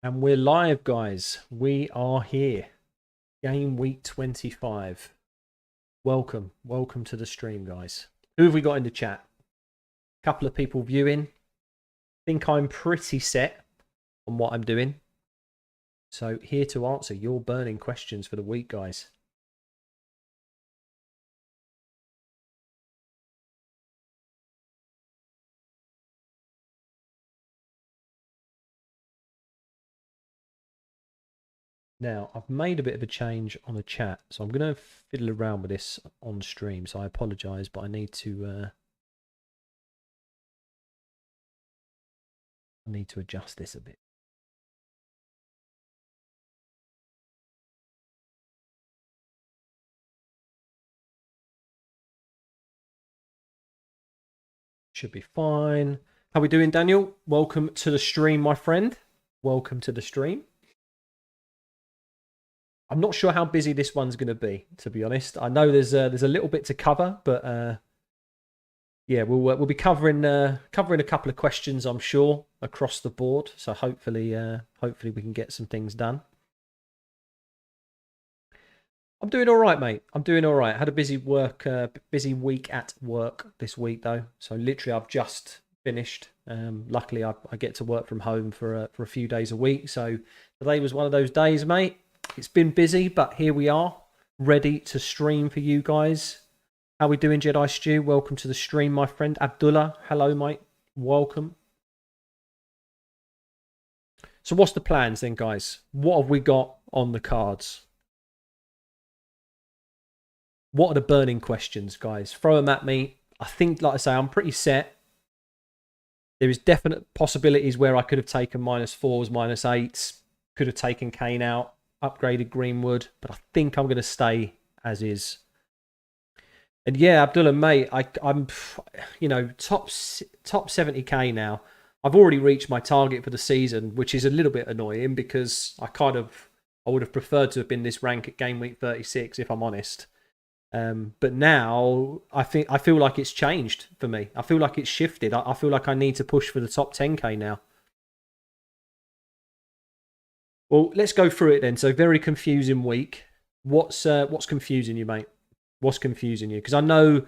And we're live, guys. We are here. Game week 25. Welcome. Welcome to the stream, guys. Who have we got in the chat? A couple of people viewing. Think I'm pretty set on what I'm doing. So here to answer your burning questions for the week, guys. Now, I've made a bit of a change on the chat, so I'm going to fiddle around with this on stream, so I apologise, but I need to adjust this a bit. Should be fine. How we doing, Daniel? Welcome to the stream, my friend. Welcome to the stream. I'm not sure how busy this one's going to be, to be honest. I know there's a little bit to cover, but yeah, we'll be covering a couple of questions, I'm sure, across the board. So hopefully we can get some things done. I'm doing all right, mate. I'm doing all right. I had a busy week at work this week, though. So literally, I've just finished. Luckily, I get to work from home for a few days a week. So today was one of those days, mate. It's been busy, but here we are, ready to stream for you guys. How we doing, Jedi Stew? Welcome to the stream, my friend. Abdullah, hello, mate. Welcome. So what's the plans then, guys? What have we got on the cards? What are the burning questions, guys? Throw them at me. I think, like I say, I'm pretty set. There is definite possibilities where I could have taken -4s, -8s. Could have taken Kane out, upgraded Greenwood. But I think I'm going to stay as is. And yeah, Abdullah, mate, I'm top 70k now. I've already reached my target for the season, which is a little bit annoying because I would have preferred to have been this rank at game week 36, if I'm honest. But now I feel like it's changed for me. I feel like it's shifted. I feel like I need to push for the top 10k now. Well, let's go through it then. So very confusing week. What's confusing you, mate? What's confusing you? Because I know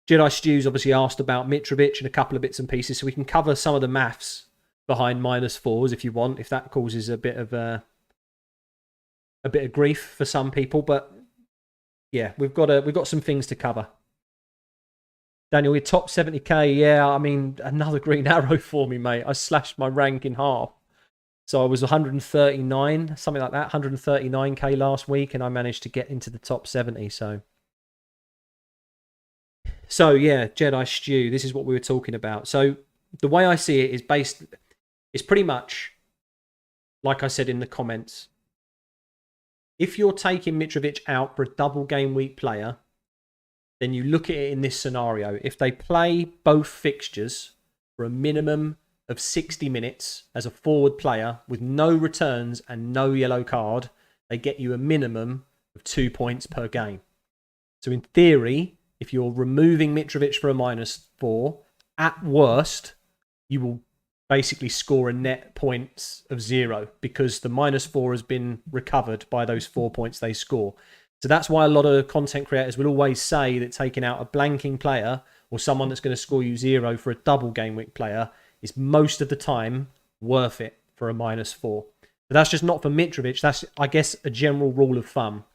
Jedi Stew's obviously asked about Mitrovic and a couple of bits and pieces, so we can cover some of the maths behind -4s if you want, if that causes a bit of grief for some people, but yeah, we've got some things to cover. Daniel, you're top 70k. Yeah, I mean, another green arrow for me, mate. I slashed my rank in half. So I was 139, something like that, 139k last week, and I managed to get into the top 70. So yeah, Jedi Stew, this is what we were talking about. So the way I see it is it's pretty much, like I said in the comments, if you're taking Mitrovic out for a double game week player, then you look at it in this scenario. If they play both fixtures for a minimum of 60 minutes as a forward player with no returns and no yellow card, they get you a minimum of 2 points per game. So in theory, if you're removing Mitrovic for a -4, at worst, you will basically score a net points of 0 because the -4 has been recovered by those 4 points they score. So that's why a lot of content creators will always say that taking out a blanking player or someone that's going to score you 0 for a double game week player is most of the time worth it for a -4. But that's just not for Mitrovic. That's, I guess, a general rule of thumb.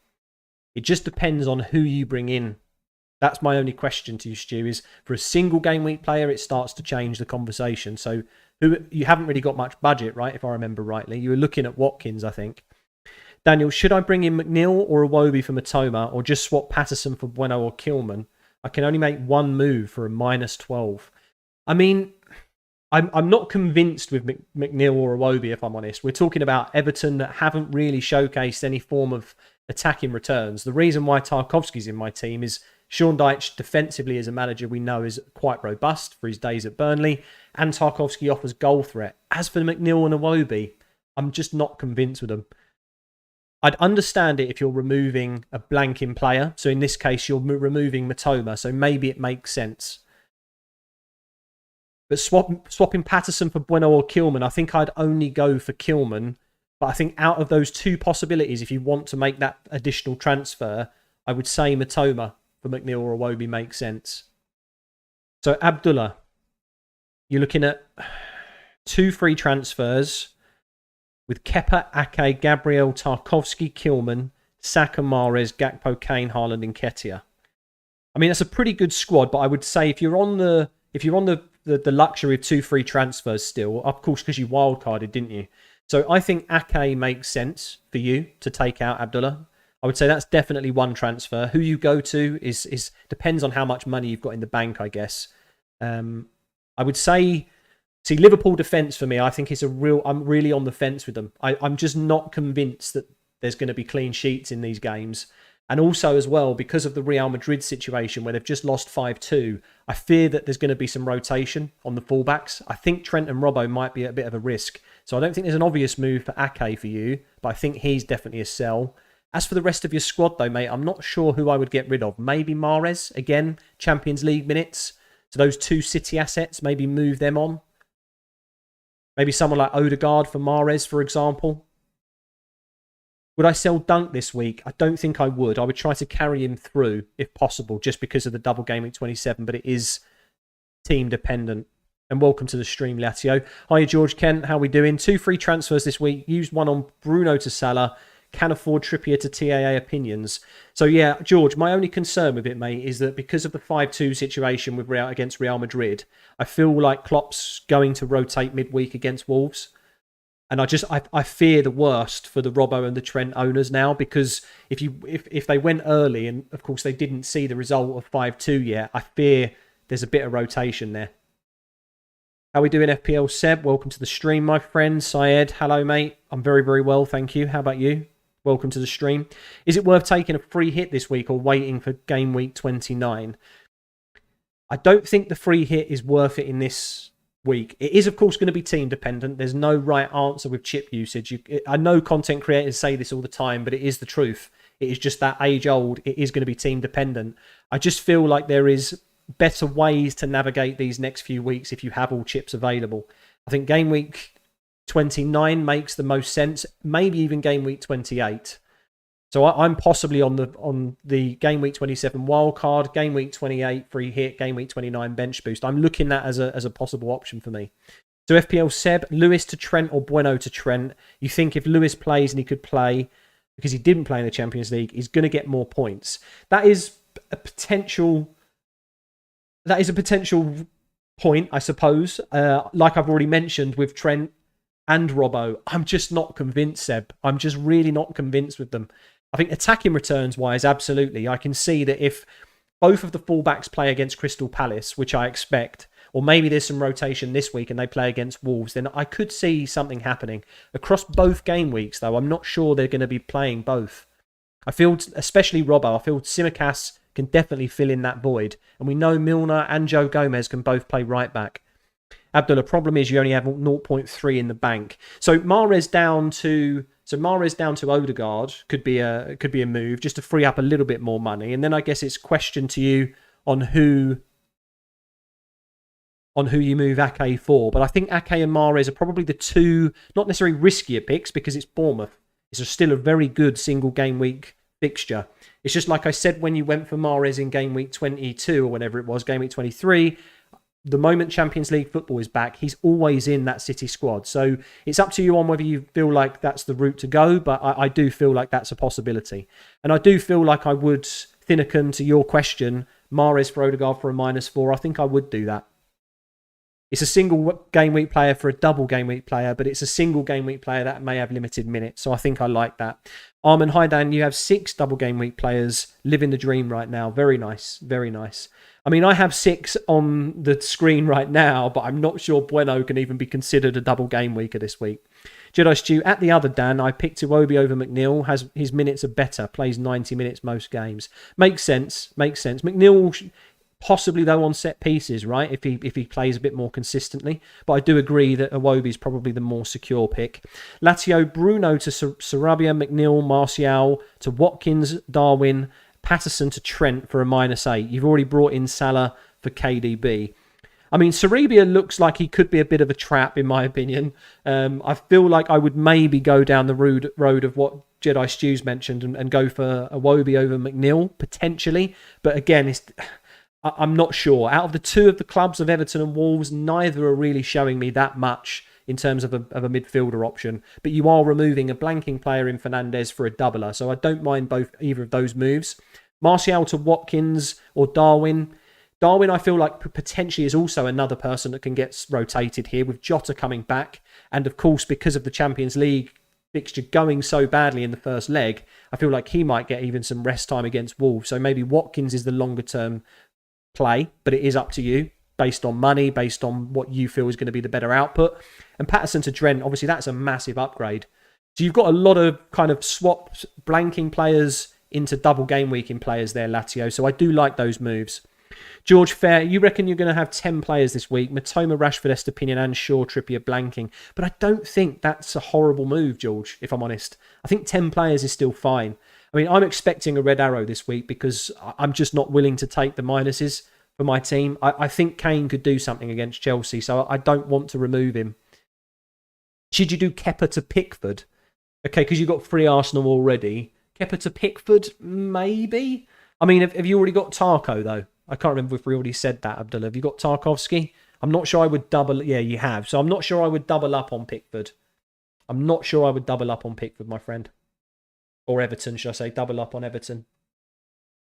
It just depends on who you bring in. That's my only question to you, Stu, is for a single game week player, it starts to change the conversation. So you haven't really got much budget, right? If I remember rightly, you were looking at Watkins, I think. Daniel, should I bring in McNeil or Iwobi for Matoma, or just swap Patterson for Bueno or Kilman? I can only make one move for a -12. I mean, I'm not convinced with McNeil or Iwobi, if I'm honest. We're talking about Everton that haven't really showcased any form of attacking returns. The reason why Tarkowski's in my team is Sean Dyche, defensively as a manager, we know is quite robust for his days at Burnley, and Tarkowski offers goal threat. As for McNeil and Iwobi, I'm just not convinced with them. I'd understand it if you're removing a blanking player. So in this case, you're removing Matoma, so maybe it makes sense. But swapping Patterson for Bueno or Kilman, I think I'd only go for Kilman But I think out of those two possibilities, if you want to make that additional transfer, I would say Matoma for McNeil or Iwobi makes sense. So Abdullah, you're looking at 2 free transfers with Kepa, Ake, Gabriel, Tarkovsky, Kilman, Saka, Mahrez, Gakpo, Kane, Haaland, and Nketiah. I mean, that's a pretty good squad, but I would say if you're on the luxury of 2 free transfers still, of course, because you wildcarded, didn't you? So I think Ake makes sense for you to take out, Abdullah. I would say that's definitely one transfer. Who you go to is depends on how much money you've got in the bank, I guess. I would say, see, Liverpool defence for me, I think I'm really on the fence with them. I'm just not convinced that there's going to be clean sheets in these games. And also as well, because of the Real Madrid situation where they've just lost 5-2, I fear that there's going to be some rotation on the fullbacks. I think Trent and Robbo might be a bit of a risk. So I don't think there's an obvious move for Ake for you, but I think he's definitely a sell. As for the rest of your squad though, mate, I'm not sure who I would get rid of. Maybe Mahrez, again, Champions League minutes. So those 2 City assets, maybe move them on. Maybe someone like Odegaard for Mahrez, for example. Would I sell Dunk this week? I don't think I would. I would try to carry him through, if possible, just because of the double game week 27, but it is team dependent. And welcome to the stream, Latio. Hi, George Kent. How are we doing? 2 free transfers this week. Used one on Bruno to Salah. Can afford Trippier to TAA opinions. So yeah, George, my only concern with it, mate, is that because of the 5-2 situation with against Real Madrid, I feel like Klopp's going to rotate midweek against Wolves. And I fear the worst for the Robbo and the Trent owners now, because if they went early, and of course they didn't see the result of 5-2 yet, I fear there's a bit of rotation there. How are we doing, FPL Seb? Welcome to the stream, my friend. Syed, hello, mate. I'm very, very well, thank you. How about you? Welcome to the stream. Is it worth taking a free hit this week or waiting for game week 29? I don't think the free hit is worth it in this week. It is, of course, going to be team dependent. There's no right answer with chip usage. I know content creators say this all the time, but it is the truth. It is just that age old. It is going to be team dependent. I just feel like there is better ways to navigate these next few weeks if you have all chips available. I think game week 29 makes the most sense, maybe even game week 28. So I'm possibly on the game week 27 wildcard, game week 28 free hit, game week 29 bench boost. I'm looking at as a possible option for me. So FPL Seb, Lewis to Trent or Bueno to Trent. You think if Lewis plays, and he could play because he didn't play in the Champions League, he's going to get more points. That is a potential point, I suppose. Like I've already mentioned with Trent and Robbo, I'm just not convinced, Seb. I'm just really not convinced with them. I think attacking returns wise, absolutely. I can see that if both of the fullbacks play against Crystal Palace, which I expect, or maybe there's some rotation this week and they play against Wolves, then I could see something happening. Across both game weeks, though, I'm not sure they're going to be playing both. I feel, especially Robbo, I feel Tsimikas can definitely fill in that void. And we know Milner and Joe Gomez can both play right back. Abdullah, problem is you only have 0.3 in the bank. So Mahrez down to Odegaard could be a move just to free up a little bit more money. And then I guess it's question to you on who you move Ake for. But I think Ake and Mahrez are probably the two, not necessarily riskier picks because it's Bournemouth. It's still a very good single game week fixture. It's just like I said when you went for Mahrez in game week 22 or whenever it was, game week 23. The moment Champions League football is back, he's always in that City squad. So it's up to you on whether you feel like that's the route to go, but I do feel like that's a possibility. And I do feel like I would, Thinnican, to your question, Mahrez for Odegaard for a -4, I think I would do that. It's a single game week player for a double game week player, but it's a single game week player that may have limited minutes. So I think I like that. Armin Haidan, you have 6 double game week players living the dream right now. Very nice. Very nice. I mean, I have 6 on the screen right now, but I'm not sure Bueno can even be considered a double game weeker this week. Jedi Stew, at the other Dan, I picked Iwobi over McNeil. His minutes are better. Plays 90 minutes most games. Makes sense. McNeil possibly, though, on set pieces, right? If he plays a bit more consistently. But I do agree that Iwobi is probably the more secure pick. Latio, Bruno to Sarabia, McNeil, Martial to Watkins, Darwin, Patterson to Trent for a -8. You've already brought in Salah for KDB. I mean, Sarabia looks like he could be a bit of a trap, in my opinion. I feel like I would maybe go down the road of what Jedi Stews mentioned and go for Iwobi over McNeil, potentially. But again, I'm not sure. Out of the two of the clubs of Everton and Wolves, neither are really showing me that much in terms of a midfielder option. But you are removing a blanking player in Fernandes for a doubler, so I don't mind either of those moves. Martial to Watkins or Darwin. Darwin, I feel like potentially is also another person that can get rotated here with Jota coming back. And of course, because of the Champions League fixture going so badly in the first leg, I feel like he might get even some rest time against Wolves. So maybe Watkins is the longer term play, but it is up to you based on money, based on what you feel is going to be the better output. And Patterson to Trent, obviously that's a massive upgrade. So you've got a lot of kind of swap blanking players into double game weeking players there, Lazio. So I do like those moves. George Fair, you reckon you're going to have 10 players this week? Matoma, Rashford, Estepinian and Shaw, Trippier blanking. But I don't think that's a horrible move, George, if I'm honest. I think 10 players is still fine. I mean, I'm expecting a red arrow this week because I'm just not willing to take the minuses for my team. I think Kane could do something against Chelsea, so I don't want to remove him. Should you do Kepa to Pickford? Okay, because you've got 3 Arsenal already. Kepa to Pickford? Maybe? I mean, have you already got Tarko, though? I can't remember if we already said that, Abdullah. Have you got Tarkovsky? I'm not sure I would double... Yeah, you have. So I'm not sure I would double up on Pickford. I'm not sure I would double up on Pickford, my friend. Or Everton, should I say. Double up on Everton.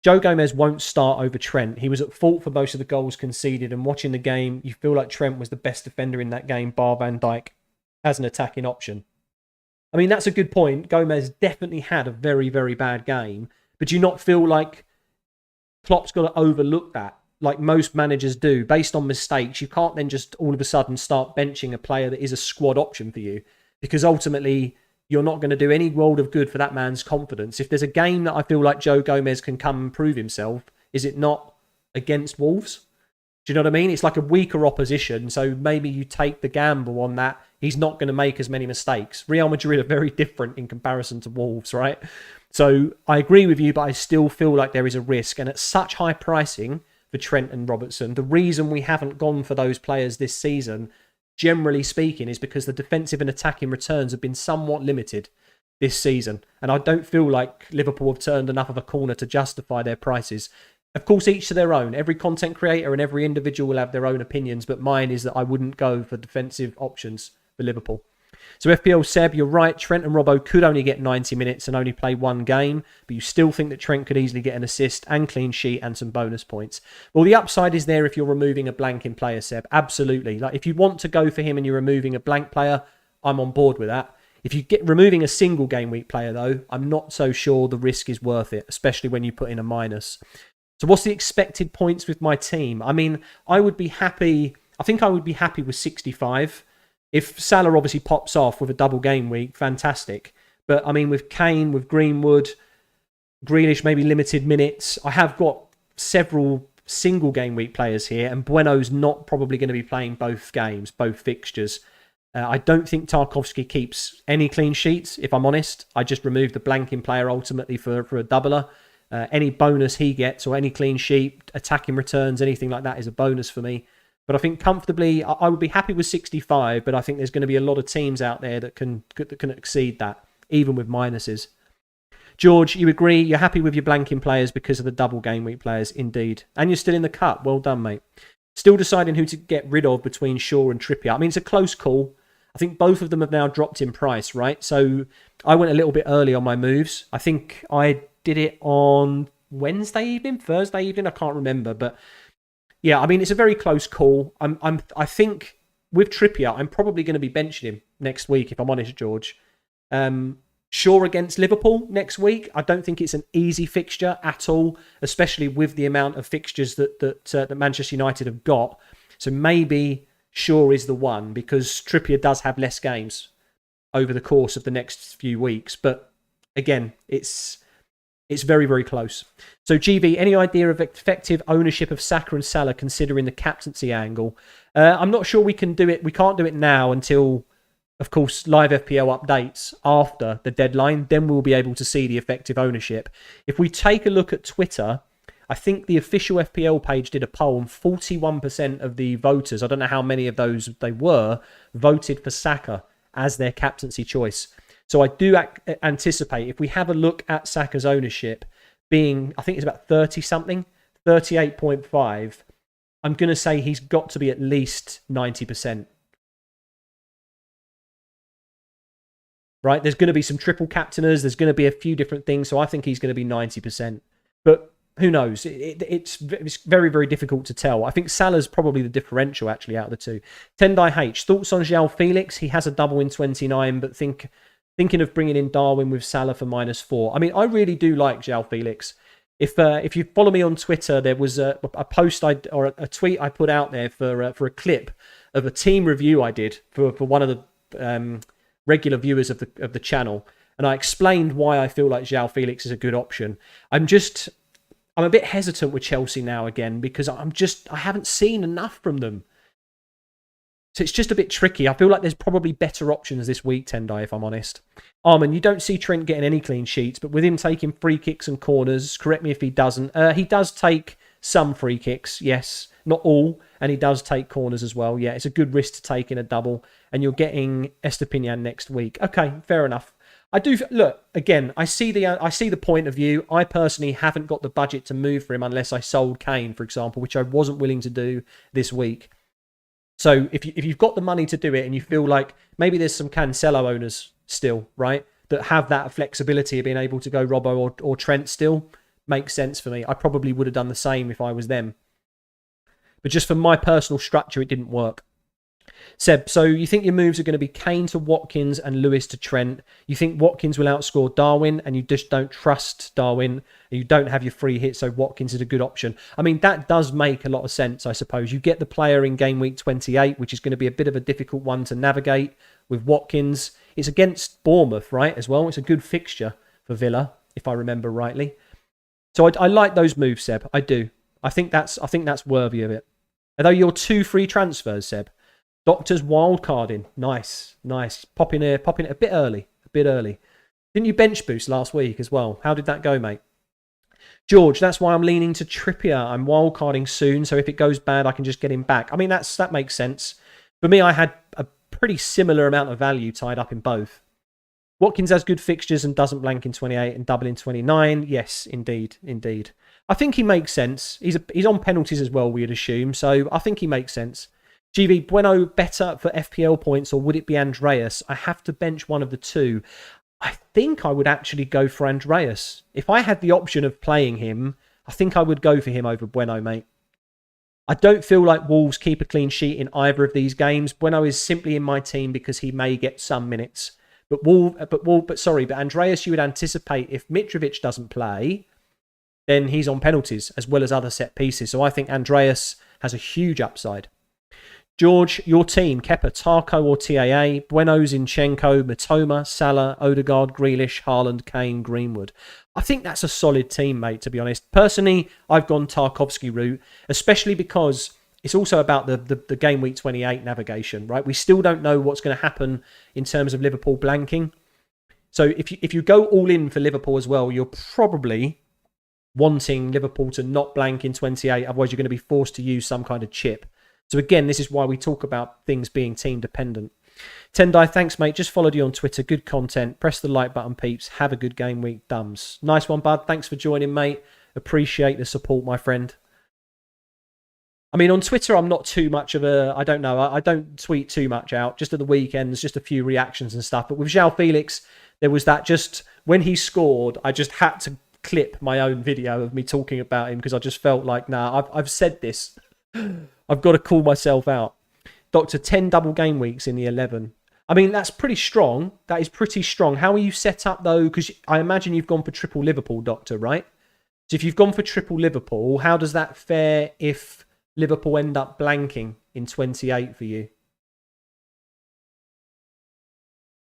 Joe Gomez won't start over Trent. He was at fault for most of the goals conceded. And watching the game, you feel like Trent was the best defender in that game, bar Van Dijk, as an attacking option. I mean, that's a good point. Gomez definitely had a very, very bad game. But do you not feel like Klopp's got to overlook that, like most managers do, based on mistakes? You can't then just all of a sudden start benching a player that is a squad option for you, because ultimately you're not going to do any world of good for that man's confidence. If there's a game that I feel like Joe Gomez can come and prove himself, is it not against Wolves? Do you know what I mean? It's like a weaker opposition, so maybe you take the gamble on that. He's not going to make as many mistakes. Real Madrid are very different in comparison to Wolves, right? So I agree with you, but I still feel like there is a risk. And at such high pricing for Trent and Robertson, the reason we haven't gone for those players this season, generally speaking, is because the defensive and attacking returns have been somewhat limited this season. And I don't feel like Liverpool have turned enough of a corner to justify their prices. Of course, each to their own. Every content creator and every individual will have their own opinions, but mine is that I wouldn't go for defensive options for Liverpool. So FPL Seb, you're right. Trent and Robbo could only get 90 minutes and only play one game, but you still think that Trent could easily get an assist and clean sheet and some bonus points. Well, the upside is there if you're removing a blanking player, Seb. Absolutely. Like if you want to go for him and you're removing a blank player, I'm on board with that. If you get removing a single game week player, though, I'm not so sure the risk is worth it, especially when you put in a minus. So what's the expected points with my team? I mean, I would be happy. I think I would be happy with 65. If Salah obviously pops off with a double game week, fantastic. But I mean, with Kane, with Greenwood, Grealish, maybe limited minutes. I have got several single game week players here, and Bueno's not probably going to be playing both games, both fixtures. I don't think Tarkovsky keeps any clean sheets, if I'm honest. I just removed the blanking player ultimately for a doubler. Any bonus he gets or any clean sheet, attacking returns, anything like that is a bonus for me. But I think comfortably, I would be happy with 65, but I think there's going to be a lot of teams out there that can exceed that, even with minuses. George, you agree? You're happy with your blanking players because of the double game week players, indeed. And you're still in the cup. Well done, mate. Still deciding who to get rid of between Shaw and Trippier. I mean, it's a close call. I think both of them have now dropped in price, right? So I went a little bit early on my moves. I think I did it on Wednesday evening, Thursday evening. I can't remember, but yeah, I mean, it's a very close call. I think with Trippier, I'm probably going to be benching him next week, if I'm honest, George. Shaw against Liverpool next week. I don't think it's an easy fixture at all, especially with the amount of fixtures that Manchester United have got. So maybe Shaw is the one, because Trippier does have less games over the course of the next few weeks. But again, it's very, very close. So, GV, any idea of effective ownership of Saka and Salah considering the captaincy angle? I'm not sure we can do it. We can't do it now until, of course, live FPL updates after the deadline. Then we'll be able to see the effective ownership. If we take a look at Twitter, I think the official FPL page did a poll, and 41% of the voters, I don't know how many of those they were, voted for Saka as their captaincy choice. So I do anticipate, if we have a look at Saka's ownership being, I think it's about 30-something, 38.5, I'm going to say he's got to be at least 90%. Right? There's going to be some triple captainers. There's going to be a few different things. So I think he's going to be 90%. But who knows? It's very, very difficult to tell. I think Salah's probably the differential, actually, out of the two. Tendai H. Thoughts on João Felix? He has a double in 29, but thinking of bringing in Darwin with Salah for -4. I mean, I really do like João Felix. If you follow me on Twitter, there was a post or a tweet I put out there for a clip of a team review I did for one of the regular viewers of the channel, and I explained why I feel like João Felix is a good option. I'm a bit hesitant with Chelsea now again because I haven't seen enough from them. So it's just a bit tricky. I feel like there's probably better options this week, Tendai, if I'm honest. Armin, you don't see Trent getting any clean sheets, but with him taking free kicks and corners, correct me if he doesn't. He does take some free kicks, yes. Not all, and he does take corners as well. Yeah, it's a good risk to take in a double, and you're getting Estepinian next week. Okay, fair enough. I do look again. I see the point of view. I personally haven't got the budget to move for him unless I sold Kane, for example, which I wasn't willing to do this week. So if you've got the money to do it, and you feel like maybe there's some Cancelo owners still, right, that have that flexibility of being able to go Robbo or Trent still, makes sense for me. I probably would have done the same if I was them. But just for my personal structure, it didn't work. Seb, so you think your moves are going to be Kane to Watkins and Lewis to Trent. You think Watkins will outscore Darwin, and you just don't trust Darwin, and you don't have your free hit, so Watkins is a good option. I mean, that does make a lot of sense, I suppose. You get the player in game week 28, which is going to be a bit of a difficult one to navigate with Watkins. It's against Bournemouth, right, as well. It's a good fixture for Villa, if I remember rightly. So I like those moves, Seb. I do. I think that's worthy of it. Although your 2 free transfers, Seb. Doctor's wildcarding. Nice. Popping it a bit early. Didn't you bench boost last week as well? How did that go, mate? George, that's why I'm leaning to Trippier. I'm wildcarding soon, so if it goes bad, I can just get him back. I mean, that makes sense. For me, I had a pretty similar amount of value tied up in both. Watkins has good fixtures and doesn't blank in 28 and double in 29. Yes, indeed. I think he makes sense. He's on penalties as well, we'd assume, so I think he makes sense. GV, Bueno better for FPL points, or would it be Andreas? I have to bench one of the two. I think I would actually go for Andreas. If I had the option of playing him, I think I would go for him over Bueno, mate. I don't feel like Wolves keep a clean sheet in either of these games. Bueno is simply in my team because he may get some minutes. But Andreas, you would anticipate if Mitrovic doesn't play, then he's on penalties as well as other set pieces. So I think Andreas has a huge upside. George, your team, Kepa, Tarko or TAA, Bueno, Zinchenko, Matoma, Salah, Odegaard, Grealish, Haaland, Kane, Greenwood. I think that's a solid team, mate, to be honest. Personally, I've gone Tarkovsky route, especially because it's also about the game week 28 navigation, right? We still don't know what's going to happen in terms of Liverpool blanking. So if you go all in for Liverpool as well, you're probably wanting Liverpool to not blank in 28. Otherwise, you're going to be forced to use some kind of chip. So again, this is why we talk about things being team dependent. Tendai, thanks, mate. Just followed you on Twitter. Good content. Press the like button, peeps. Have a good game week, Dums. Nice one, bud. Thanks for joining, mate. Appreciate the support, my friend. I mean, on Twitter, I'm not too much of a... I don't know. I don't tweet too much out. Just at the weekends, just a few reactions and stuff. But with João Felix, there was that just... When he scored, I just had to clip my own video of me talking about him because I just felt like, nah, I've said this. I've got to call myself out. Doctor, 10 double game weeks in the 11. I mean, that's pretty strong. That is pretty strong. How are you set up, though? Because I imagine you've gone for triple Liverpool, Doctor, right? So if you've gone for triple Liverpool, how does that fare if Liverpool end up blanking in 28 for you?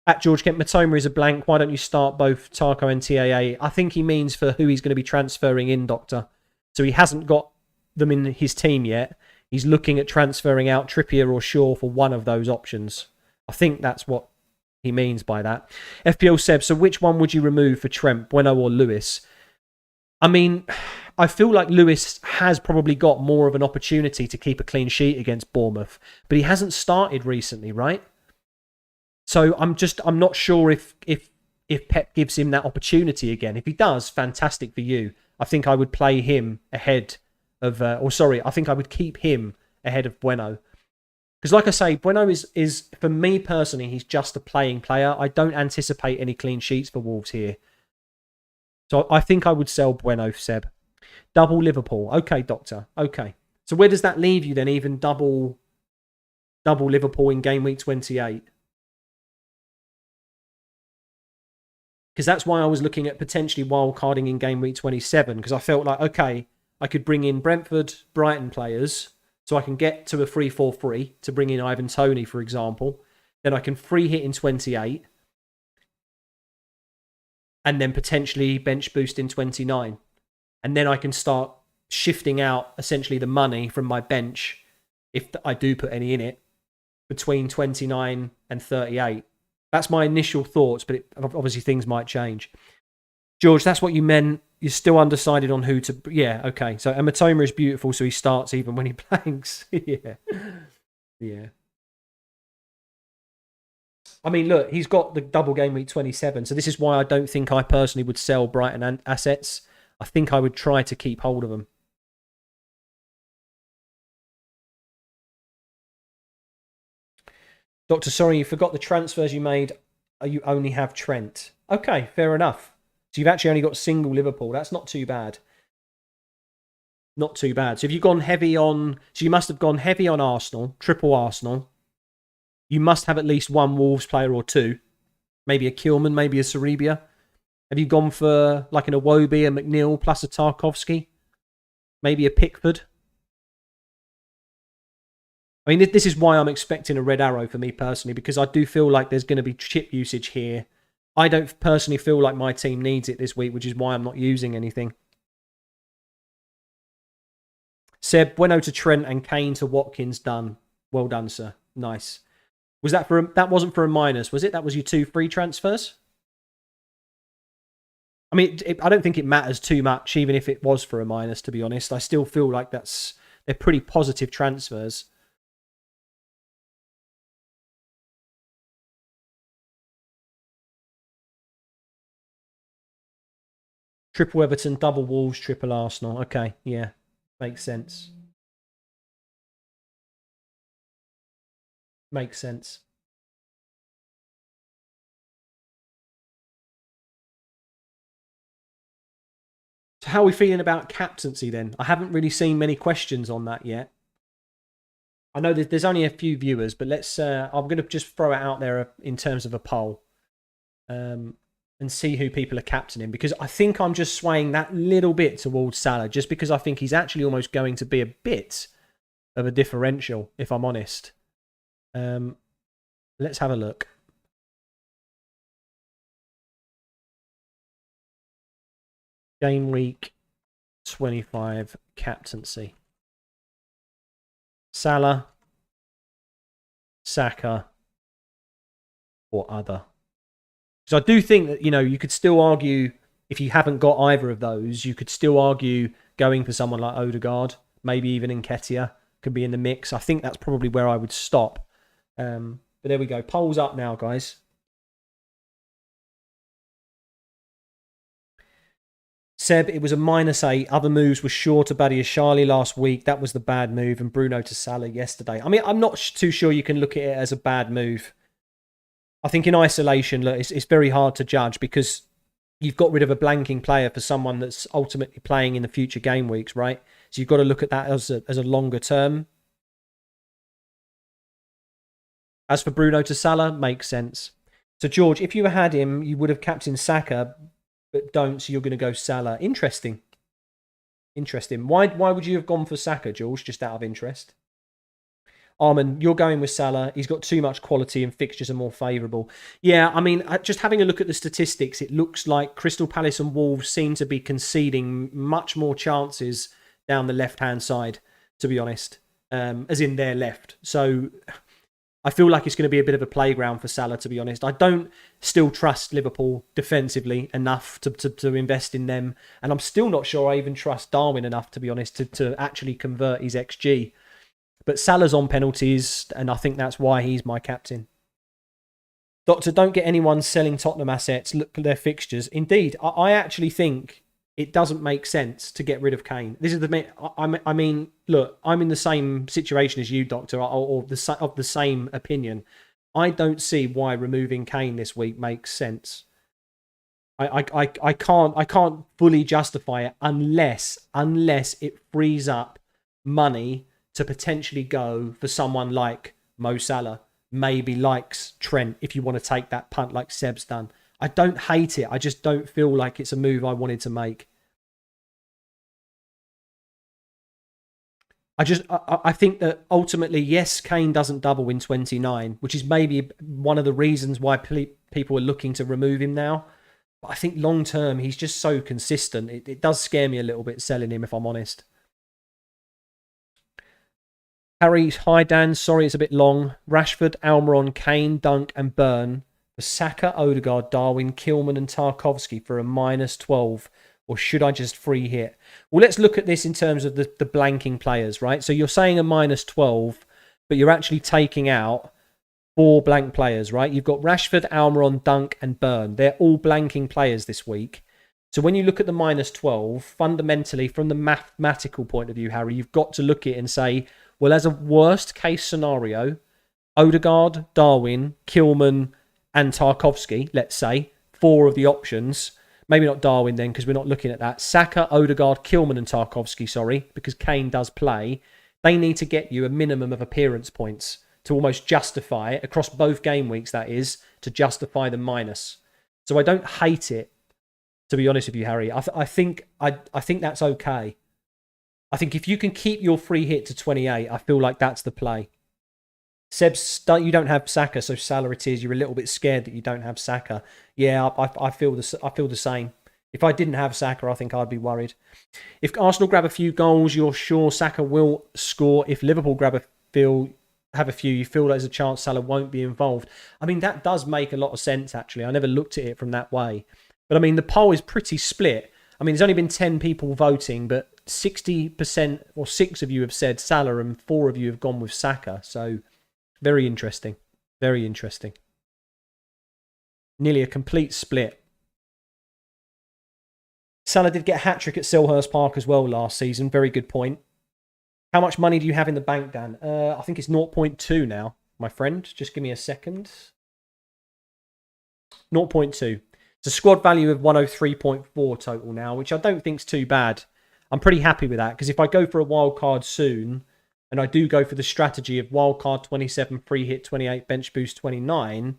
At George Kent, Matoma is a blank. Why don't you start both Tarko and TAA? I think he means for who he's going to be transferring in, Doctor. So he hasn't got them in his team yet. He's looking at transferring out Trippier or Shaw for one of those options. I think that's what he means by that. FPL Seb, so which one would you remove for Trent, Bueno or Lewis? I mean, I feel like Lewis has probably got more of an opportunity to keep a clean sheet against Bournemouth, but he hasn't started recently, right? So I'm not sure if Pep gives him that opportunity again. If he does, fantastic for you. I think I would play him ahead of, I think I would keep him ahead of Bueno. Because like I say, Bueno is, for me personally, he's just a playing player. I don't anticipate any clean sheets for Wolves here. So I think I would sell Bueno, Seb. Double Liverpool. Okay, Doctor. Okay. So where does that leave you then, even double Liverpool in game week 28? Because that's why I was looking at potentially wildcarding in game week 27, because I felt like, okay, I could bring in Brentford, Brighton players, so I can get to a 3-4-3 to bring in Ivan Toney, for example. Then I can free hit in 28, and then potentially bench boost in 29. And then I can start shifting out essentially the money from my bench, if I do put any in it, between 29 and 38. That's my initial thoughts, but obviously things might change. George, that's what you meant. You're still undecided on who to... Yeah, okay. So Amatoma is beautiful, so he starts even when he blanks. Yeah. Yeah. I mean, look, he's got the double game week 27, so this is why I don't think I personally would sell Brighton assets. I think I would try to keep hold of them. Doctor, sorry, you forgot the transfers you made. You only have Trent. Okay, fair enough. So you've actually only got single Liverpool. That's not too bad. Not too bad. So have you gone heavy on... So you must have gone heavy on Arsenal, triple Arsenal. You must have at least one Wolves player or two. Maybe a Kilman, maybe a Sarabia. Have you gone for like an Iwobi, a McNeil, plus a Tarkovsky? Maybe a Pickford? I mean, this is why I'm expecting a red arrow for me personally, because I do feel like there's going to be chip usage here. I don't personally feel like my team needs it this week, which is why I'm not using anything. Seb, Bueno to Trent and Kane to Watkins, done. Well done, sir. Nice. Was that for that wasn't for a minus, was it? That was your 2 free transfers? I mean, I don't think it matters too much, even if it was for a minus, to be honest. I still feel like they're pretty positive transfers. Triple Everton, double Wolves, triple Arsenal. Okay, yeah. Makes sense. Makes sense. So how are we feeling about captaincy then? I haven't really seen many questions on that yet. I know that there's only a few viewers, but let's. I'm going to just throw it out there in terms of a poll, and see who people are captaining, because I think I'm just swaying that little bit towards Salah, just because I think he's actually almost going to be a bit of a differential, if I'm honest. Let's have a look. Game week 25 captaincy. Salah, Saka, or other. So I do think that, you could still argue, if you haven't got either of those, you could still argue going for someone like Odegaard, maybe even Nketiah could be in the mix. I think that's probably where I would stop. But there we go. Polls up now, guys. Seb, it was a -8. Other moves were Shaw to Badiashile last week. That was the bad move. And Bruno to Salah yesterday. I mean, I'm not too sure you can look at it as a bad move. I think in isolation, look, it's very hard to judge, because you've got rid of a blanking player for someone that's ultimately playing in the future game weeks, right? So you've got to look at that as a longer term. As for Bruno to Salah, makes sense. So George, if you had him, you would have captained Saka, but don't, so you're going to go Salah. Interesting. Why would you have gone for Saka, George, just out of interest? Armin, you're going with Salah. He's got too much quality and fixtures are more favourable. Yeah, I mean, just having a look at the statistics, it looks like Crystal Palace and Wolves seem to be conceding much more chances down the left-hand side, to be honest, as in their left. So I feel like it's going to be a bit of a playground for Salah, to be honest. I don't still trust Liverpool defensively enough to invest in them. And I'm still not sure I even trust Darwin enough, to be honest, to actually convert his XG. But Salah's on penalties, and I think that's why he's my captain. Doctor, don't get anyone selling Tottenham assets. Look at their fixtures. Indeed, I actually think it doesn't make sense to get rid of Kane. This is the. I mean, look, I'm in the same situation as you, Doctor, or of the same opinion. I don't see why removing Kane this week makes sense. I can't fully justify it unless it frees up money to potentially go for someone like Mo Salah. Maybe likes Trent if you want to take that punt like Seb's done. I don't hate it. I just don't feel like it's a move I wanted to make. I think that ultimately, yes, Kane doesn't double in 29, which is maybe one of the reasons why people are looking to remove him now. But I think long term, he's just so consistent. It does scare me a little bit selling him, if I'm honest. Harry, hi Dan, sorry it's a bit long. Rashford, Almiron, Kane, Dunk and Burn for Saka, Odegaard, Darwin, Kilman and Tarkovsky for a -12. Or should I just free hit? Well, let's look at this in terms of the blanking players, right? So you're saying a -12, but you're actually taking out 4 blank players, right? You've got Rashford, Almiron, Dunk and Burn. They're all blanking players this week. So when you look at the -12, fundamentally, from the mathematical point of view, Harry, you've got to look at it and say, well, as a worst case scenario, Odegaard, Darwin, Kilman, and Tarkovsky, let's say, 4 of the options. Maybe not Darwin then, because we're not looking at that. Saka, Odegaard, Kilman, and Tarkovsky, sorry, because Kane does play. They need to get you a minimum of appearance points to almost justify it, across both game weeks, that is, to justify the minus. So I don't hate it, to be honest with you, Harry. I think that's okay. I think if you can keep your free hit to 28, I feel like that's the play. Seb, you don't have Saka, so Salah it is. You're a little bit scared that you don't have Saka. Yeah, I feel the same. If I didn't have Saka, I think I'd be worried. If Arsenal grab a few goals, you're sure Saka will score. If Liverpool have a few, you feel there's a chance Salah won't be involved. I mean, that does make a lot of sense, actually. I never looked at it from that way. But I mean, the poll is pretty split. I mean, there's only been 10 people voting, but 60% or 6 of you have said Salah and 4 of you have gone with Saka. So very interesting. Very interesting. Nearly a complete split. Salah did get a hat-trick at Selhurst Park as well last season. Very good point. How much money do you have in the bank, Dan? I think it's 0.2 now, my friend. Just give me a second. 0.2. It's a squad value of 103.4 total now, which I don't think is too bad. I'm pretty happy with that, because if I go for a wild card soon, and I do go for the strategy of wild card 27, free hit 28, bench boost 29,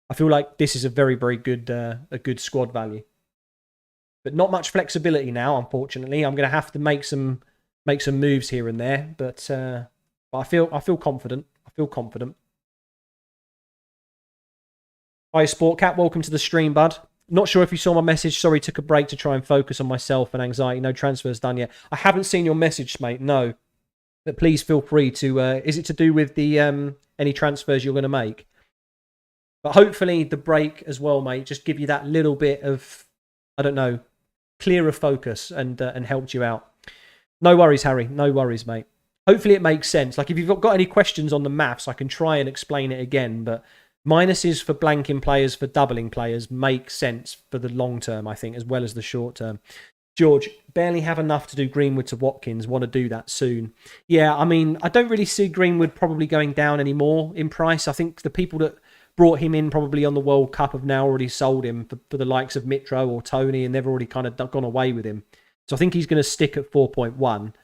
I feel like this is a very, very good a good squad value. But not much flexibility now, unfortunately. I'm going to have to make some moves here and there, but I feel confident. I feel confident. Hi, Sport Cat. Welcome to the stream, bud. Not sure if you saw my message. Sorry, took a break to try and focus on myself and anxiety. No transfers done yet. I haven't seen your message, mate. No. But please feel free to... is it to do with the any transfers you're going to make? But hopefully the break as well, mate, just give you that little bit of, I don't know, clearer focus and helped you out. No worries, Harry. No worries, mate. Hopefully it makes sense. Like, if you've got any questions on the maths, I can try and explain it again, but... Minuses for blanking players, for doubling players, make sense for the long term, I think, as well as the short term. George, barely have enough to do Greenwood to Watkins. Want to do that soon. Yeah, I mean, I don't really see Greenwood probably going down anymore in price. I think the people that brought him in probably on the World Cup have now already sold him for the likes of Mitro or Tony, and they've already kind of gone away with him. So I think he's going to stick at 4.1.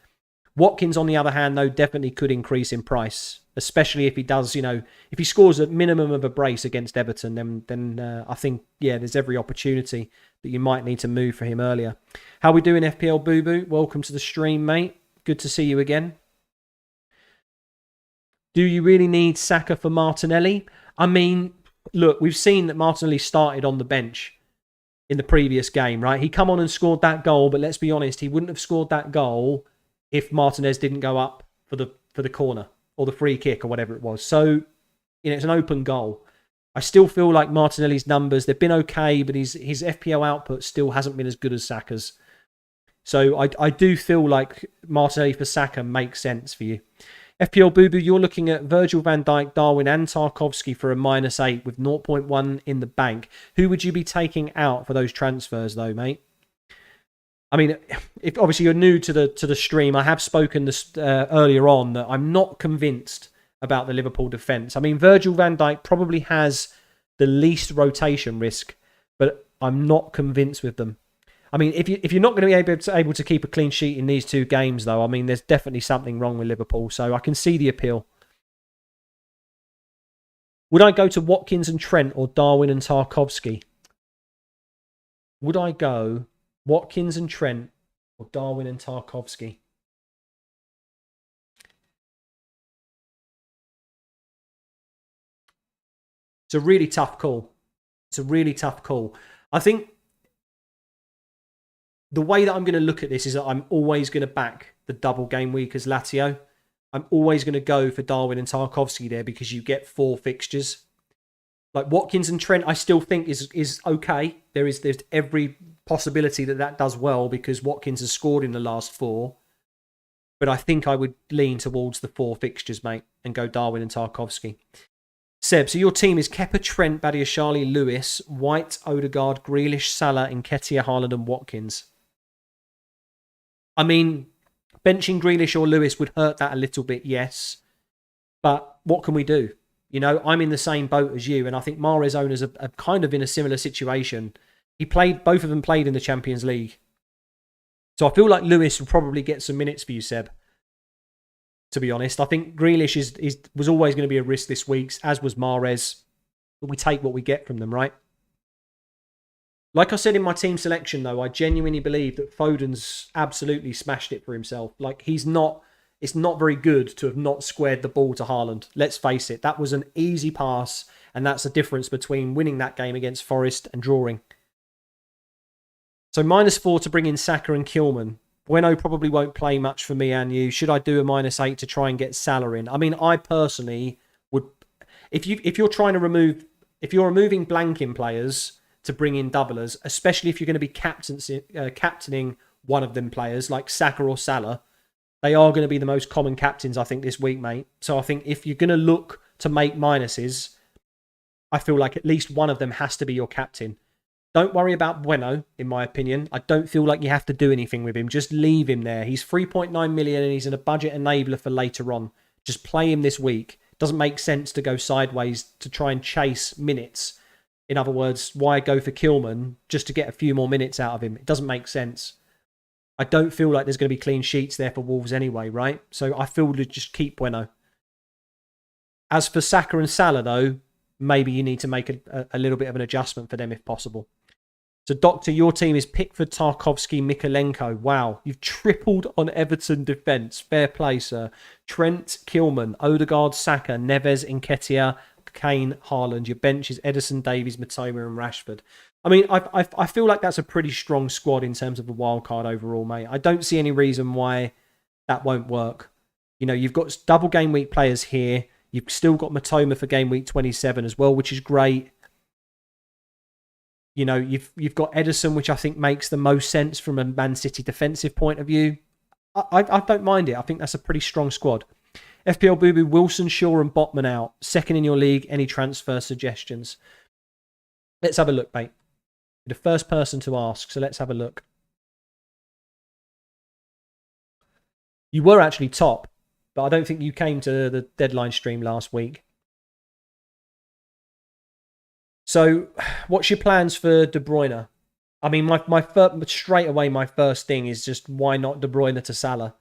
Watkins, on the other hand, though, definitely could increase in price, especially if he does, if he scores a minimum of a brace against Everton, then I think, yeah, there's every opportunity that you might need to move for him earlier. How we doing, FPL Boo Boo? Welcome to the stream, mate. Good to see you again. Do you really need Saka for Martinelli? I mean, look, we've seen that Martinelli started on the bench in the previous game, right? He come on and scored that goal, but let's be honest, he wouldn't have scored that goal if Martinez didn't go up for the corner or the free kick or whatever it was. So it's an open goal. I still feel like Martinelli's numbers, they've been okay, but his FPL output still hasn't been as good as Saka's. So I do feel like Martinelli for Saka makes sense for you. FPL Boo Boo, you're looking at Virgil van Dijk, Darwin and Tarkowski for a -8 with 0.1 in the bank. Who would you be taking out for those transfers though, mate? I mean, if obviously you're new to the stream, I have spoken this earlier on that I'm not convinced about the Liverpool defence. I mean, Virgil van Dijk probably has the least rotation risk, but I'm not convinced with them. I mean, if you're not going to be able to keep a clean sheet in these two games, though, I mean, there's definitely something wrong with Liverpool. So I can see the appeal. Would I go to Watkins and Trent or Darwin and Tarkowski? Would I go Watkins and Trent or Darwin and Tarkowski? It's a really tough call. It's a really tough call. I think the way that I'm going to look at this is that I'm always going to back the double game week as Lazio. I'm always going to go for Darwin and Tarkowski there because you get 4 fixtures. Like Watkins and Trent, I still think is okay. There's every possibility that does well because Watkins has scored in the last 4. But I think I would lean towards the 4 fixtures, mate, and go Darwin and Tarkowski. Seb, so your team is Kepa, Trent, Badiashile, Lewis, White, Odegaard, Grealish, Salah, Nketiah, Haaland and Watkins. I mean, benching Grealish or Lewis would hurt that a little bit, yes. But what can we do? You know, I'm in the same boat as you, and I think Mahrez owners are kind of in a similar situation. Both of them played in the Champions League. So I feel like Lewis will probably get some minutes for you, Seb. To be honest, I think Grealish was always going to be a risk this week, as was Mahrez. But we take what we get from them, right? Like I said in my team selection, though, I genuinely believe that Foden's absolutely smashed it for himself. Like, it's not very good to have not squared the ball to Haaland. Let's face it, that was an easy pass, and that's the difference between winning that game against Forest and drawing. So -4 to bring in Saka and Kilman. Bueno probably won't play much for me and you. Should I do a -8 to try and get Salah in? I mean, I personally would... If you're removing blanking players to bring in doublers, especially if you're going to be captaining one of them players like Saka or Salah, they are going to be the most common captains, I think, this week, mate. So I think if you're going to look to make minuses, I feel like at least one of them has to be your captain. Don't worry about Bueno, in my opinion. I don't feel like you have to do anything with him. Just leave him there. He's 3.9 million and he's in a budget enabler for later on. Just play him this week. Doesn't make sense to go sideways to try and chase minutes. In other words, why go for Kilman just to get a few more minutes out of him? It doesn't make sense. I don't feel like there's going to be clean sheets there for Wolves anyway, right? So I feel to just keep Bueno. As for Saka and Salah, though, maybe you need to make a little bit of an adjustment for them if possible. So, Doctor, your team is Pickford, Tarkowski, Mikalenko. Wow, you've tripled on Everton defence. Fair play, sir. Trent, Kilman, Odegaard, Saka, Neves, Nketiah, Kane, Haaland. Your bench is Edison, Davies, Matoma and Rashford. I mean, I feel like that's a pretty strong squad in terms of the wild card overall, mate. I don't see any reason why that won't work. You know, you've got double game week players here. You've still got Matoma for game week 27 as well, which is great. You know, you've got Edison, which I think makes the most sense from a Man City defensive point of view. I don't mind it. I think that's a pretty strong squad. FPL Boo Boo, Wilson, Shaw and Botman out. Second in your league. Any transfer suggestions? Let's have a look, mate. You're the first person to ask, so let's have a look. You were actually top, but I don't think you came to the deadline stream last week. So, what's your plans for De Bruyne? I mean, straight away, my first thing is just why not De Bruyne to Salah?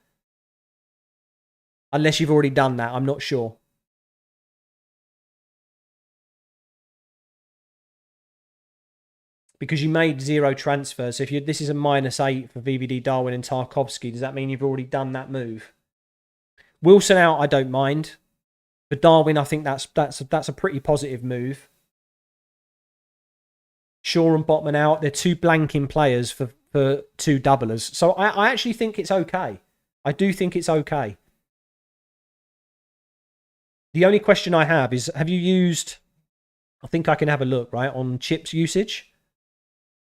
Unless you've already done that, I'm not sure. Because you made 0 transfers. So if this is a -8 for VVD, Darwin and Tarkowski, does that mean you've already done that move? Wilson out, I don't mind. For Darwin, I think that's a pretty positive move. Shaw and Botman out. They're 2 blanking players for 2 doublers. So I actually think it's okay. I do think it's okay. The only question I have is, have you used... I think I can have a look, right, on chips usage.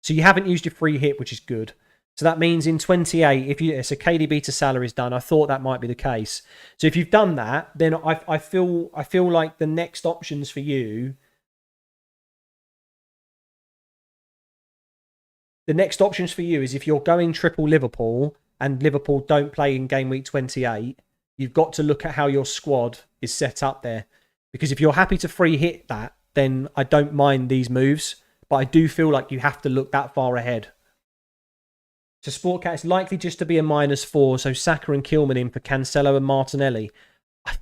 So you haven't used your free hit, which is good. So that means in 28, if you... So KDB to Salah is done. I thought that might be the case. So if you've done that, then I feel like the next options for you... The next options for you is if you're going triple Liverpool and Liverpool don't play in game week 28, you've got to look at how your squad is set up there. Because if you're happy to free hit that, then I don't mind these moves. But I do feel like you have to look that far ahead. So Sportcat is likely just to be a -4. So Saka and Kilman in for Cancelo and Martinelli. I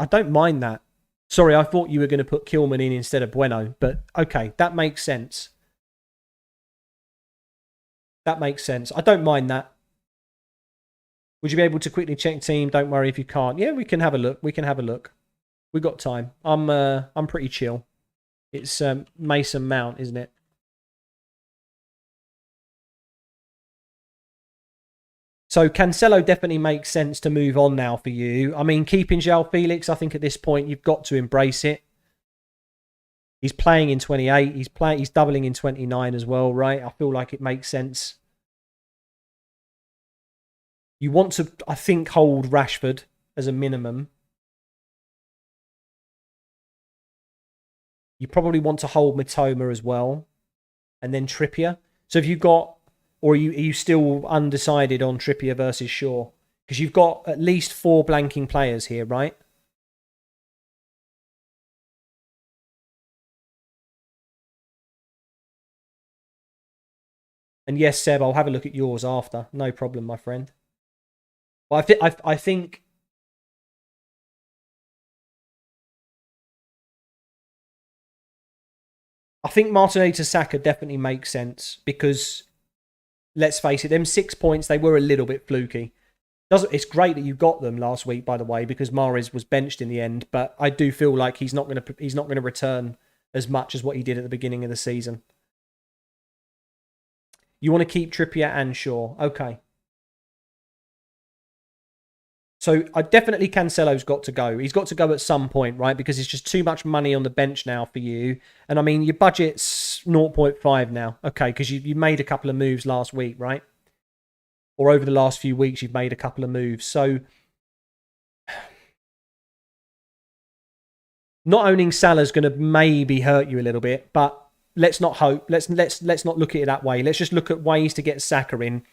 don't mind that. Sorry, I thought you were going to put Kilman in instead of Bueno. But okay, that makes sense. That makes sense. I don't mind that. Would you be able to quickly check team? Don't worry if you can't. Yeah, we can have a look. We can have a look. We've got time. I'm pretty chill. It's Mason Mount, isn't it? So Cancelo definitely makes sense to move on now for you. I mean, keeping João Felix, I think at this point you've got to embrace it. He's playing in 28. He's doubling in 29 as well, right? I feel like it makes sense. You want to, I think, hold Rashford as a minimum. You probably want to hold Mitoma as well. And then Trippier. So if you've got, or are you still undecided on Trippier versus Shaw? Because you've got at least 4 blanking players here, right? And yes, Seb, I'll have a look at yours after. No problem, my friend. Well, I think Martinelli to Saka definitely makes sense because, let's face it, them 6 points, they were a little bit fluky. It's great that you got them last week, by the way, because Mahrez was benched in the end. But I do feel like he's not going to return as much as what he did at the beginning of the season. You want to keep Trippier and Shaw, okay? So I definitely Cancelo's got to go. He's got to go at some point, right? Because it's just too much money on the bench now for you. And I mean, your budget's 0.5 now, okay? Because you made a couple of moves last week, right? Or over the last few weeks, you've made a couple of moves. So not owning Salah's going to maybe hurt you a little bit, but let's not hope. Let's not look at it that way. Let's just look at ways to get Saka in.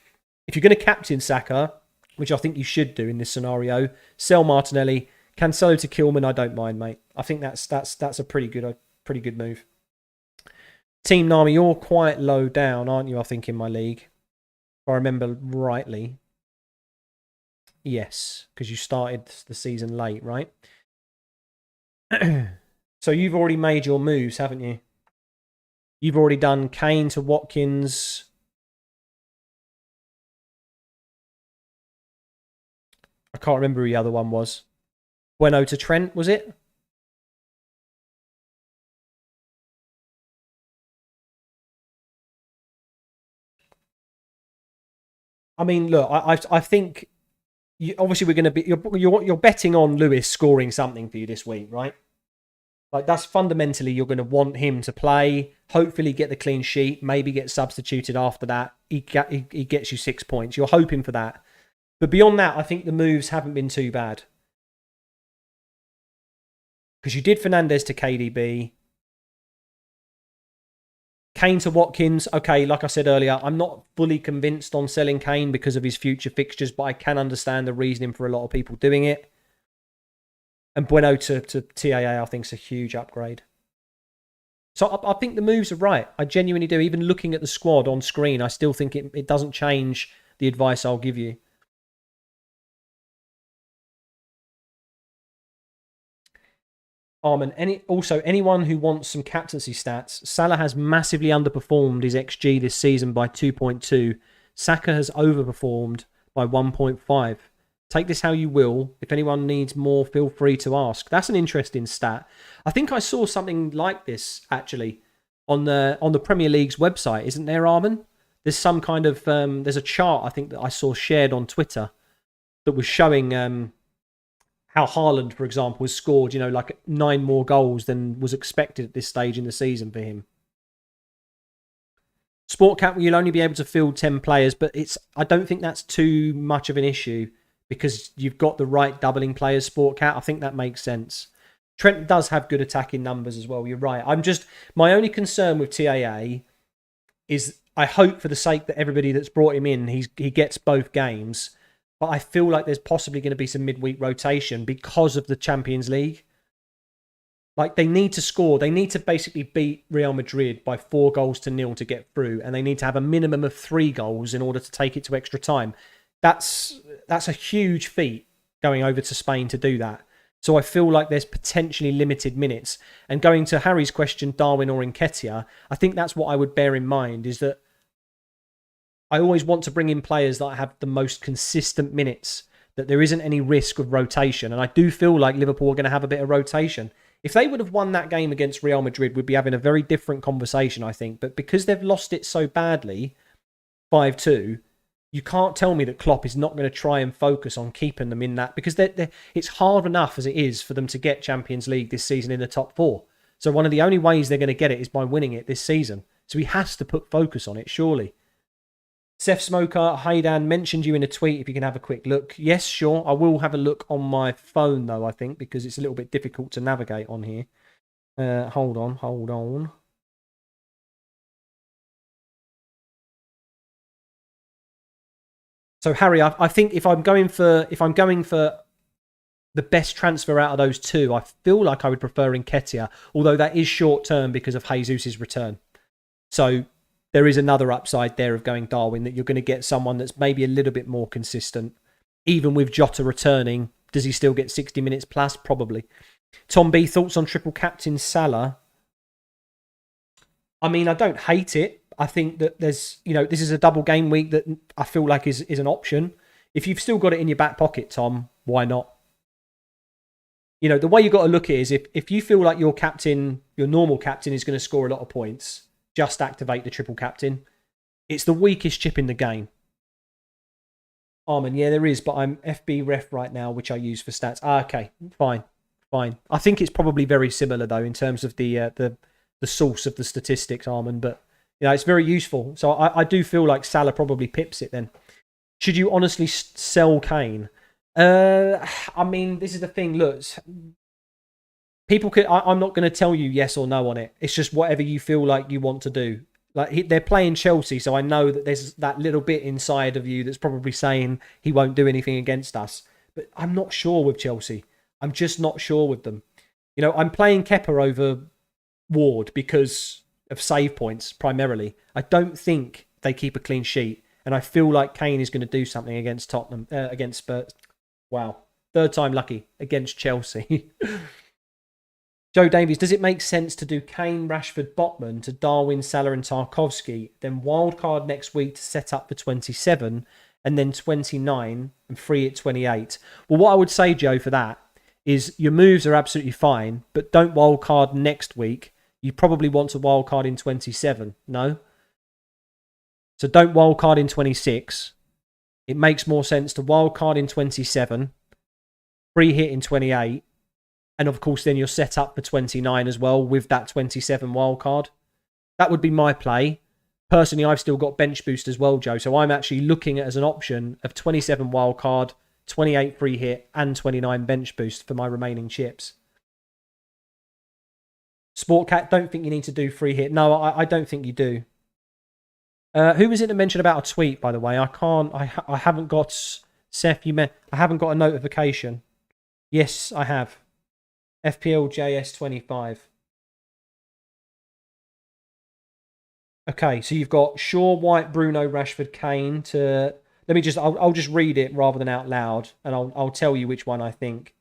If you're going to captain Saka, which I think you should do in this scenario, sell Martinelli, Cancelo to Kilman. I don't mind, mate. I think that's a pretty good move. Team Nami, you're quite low down, aren't you? I think in my league, if I remember rightly. Yes, because you started the season late, right? So you've already made your moves, haven't you? You've already done Kane to Watkins. I can't remember who the other one was. Bueno to Trent, was it? I mean, look, I think obviously we're going to be you're betting on Lewis scoring something for you this week, right? Like that's fundamentally you're going to want him to play, hopefully get the clean sheet, maybe get substituted after that. He gets you 6 points. You're hoping for that. But beyond that, I think the moves haven't been too bad. Because you did Fernandes to KDB. Kane to Watkins. Okay, like I said earlier, I'm not fully convinced on selling Kane because of his future fixtures, but I can understand the reasoning for a lot of people doing it. And Bueno to TAA, I think, is a huge upgrade. So I think the moves are right. I genuinely do. Even looking at the squad on screen, I still think it doesn't change the advice I'll give you. Armin, anyone who wants some captaincy stats, Salah has massively underperformed his XG this season by 2.2. Saka has overperformed by 1.5. Take this how you will. If anyone needs more, feel free to ask. That's an interesting stat. I think I saw something like this, actually, on the Premier League's website. Isn't there, Armin? There's some kind of... there's a chart, I think, that I saw shared on Twitter that was showing... how Haaland, for example, has scored, like 9 more goals than was expected at this stage in the season for him. Sport Cap, you'll only be able to field 10 players, but I don't think that's too much of an issue because you've got the right doubling players, Sport Cat. I think that makes sense. Trent does have good attacking numbers as well. You're right. My only concern with TAA is I hope for the sake that everybody that's brought him in, he gets both games. But I feel like there's possibly going to be some midweek rotation because of the Champions League. Like, they need to score. They need to basically beat Real Madrid by 4-0 to get through. And they need to have a minimum of 3 goals in order to take it to extra time. That's a huge feat going over to Spain to do that. So I feel like there's potentially limited minutes. And going to Harry's question, Darwin or Nketiah, I think that's what I would bear in mind, is that I always want to bring in players that have the most consistent minutes, that there isn't any risk of rotation. And I do feel like Liverpool are going to have a bit of rotation. If they would have won that game against Real Madrid, we'd be having a very different conversation, I think. But because they've lost it so badly, 5-2, you can't tell me that Klopp is not going to try and focus on keeping them in that, because it's hard enough as it is for them to get Champions League this season in the top 4. So one of the only ways they're going to get it is by winning it this season. So he has to put focus on it, surely. Seth Smoker, Haydan mentioned you in a tweet if you can have a quick look. Yes, sure. I will have a look on my phone, though, I think, because it's a little bit difficult to navigate on here. Hold on. So, Harry, I think if I'm going for the best transfer out of those two, I feel like I would prefer Nketiah, although that is short term because of Jesus' return. So there is another upside there of going Darwin, that you're going to get someone that's maybe a little bit more consistent. Even with Jota returning, does he still get 60 minutes plus? Probably. Tom B, thoughts on triple captain Salah? I mean, I don't hate it. I think that this is a double game week that I feel like is an option. If you've still got it in your back pocket, Tom, why not? The way you've got to look at it is if you feel like your normal captain is going to score a lot of points, just activate the triple captain. It's the weakest chip in the game. Armin, yeah, there is, but I'm FB ref right now, which I use for stats. Okay, fine. I think it's probably very similar though in terms of the source of the statistics, Armin. But it's very useful. So I do feel like Salah probably pips it then. Should you honestly sell Kane? I mean, this is the thing. Look, people could. I'm not going to tell you yes or no on it. It's just whatever you feel like you want to do. Like, they're playing Chelsea, so I know that there's that little bit inside of you that's probably saying he won't do anything against us. But I'm not sure with Chelsea. I'm just not sure with them. I'm playing Kepa over Ward because of save points primarily. I don't think they keep a clean sheet, and I feel like Kane is going to do something against Tottenham, against Spurs. Wow, third time lucky against Chelsea. Joe Davies, does it make sense to do Kane, Rashford, Botman to Darwin, Salah and Tarkovsky, then wildcard next week to set up for 27, and then 29 and free at 28? Well, what I would say, Joe, for that is your moves are absolutely fine, but don't wildcard next week. You probably want to wildcard in 27, no? So don't wildcard in 26. It makes more sense to wildcard in 27, free hit in 28, and of course, then you're set up for 29 as well with that 27 wildcard. That would be my play. Personally, I've still got bench boost as well, Joe. So I'm actually looking at as an option of 27 wildcard, 28 free hit, and 29 bench boost for my remaining chips. Sportcat, don't think you need to do free hit. No, I don't think you do. Who was it that mentioned about a tweet, by the way? I haven't got... Seth, I haven't got a notification. Yes, I have. FPL JS25. Okay, so you've got Shaw, White, Bruno, Rashford, Kane to... I'll just read it rather than out loud, and I'll tell you which one I think.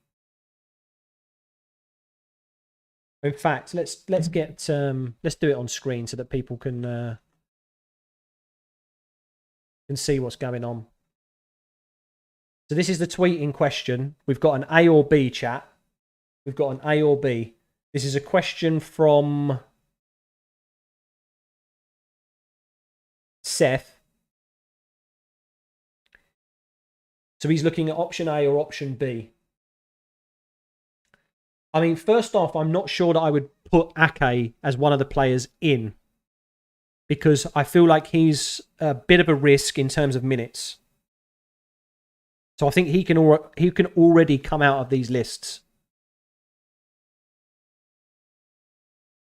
In fact, let's do it on screen so that people can see what's going on. So this is the tweet in question. We've got an A or B, chat. We've got an A or B. This is a question from Seth. So he's looking at option A or option B. I mean, first off, I'm not sure that I would put Ake as one of the players in, because I feel like he's a bit of a risk in terms of minutes. So I think he can already come out of these lists.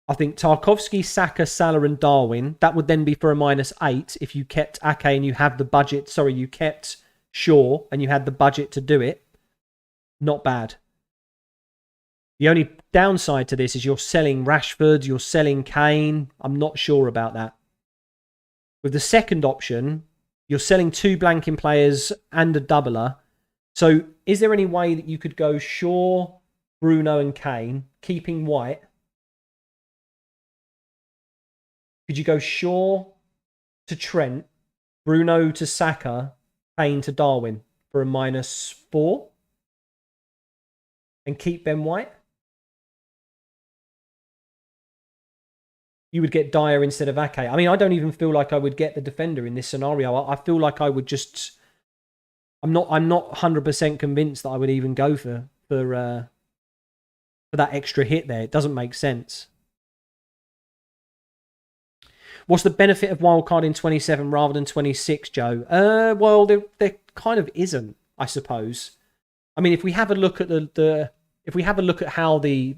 I think Tarkovsky, Saka, Salah, and Darwin, that would then be for a -8 if you kept Ake and you have the budget. Sorry, you kept Shaw and you had the budget to do it. Not bad. The only downside to this is you're selling Rashford, you're selling Kane. I'm not sure about that. With the second option, you're selling 2 blanking players and a doubler. So is there any way that you could go Shaw, Bruno, and Kane, keeping White? Could you go Shaw to Trent, Bruno to Saka, Kane to Darwin for a -4? And keep Ben White? You would get Dyer instead of Ake. I mean, I don't even feel like I would get the defender in this scenario. I feel like I would just... I'm not 100% convinced that I would even go for that extra hit there. It doesn't make sense. What's the benefit of wildcard in 27 rather than 26, Joe? Well, there kind of isn't, I suppose. I mean, if we have a look at if we have a look at how the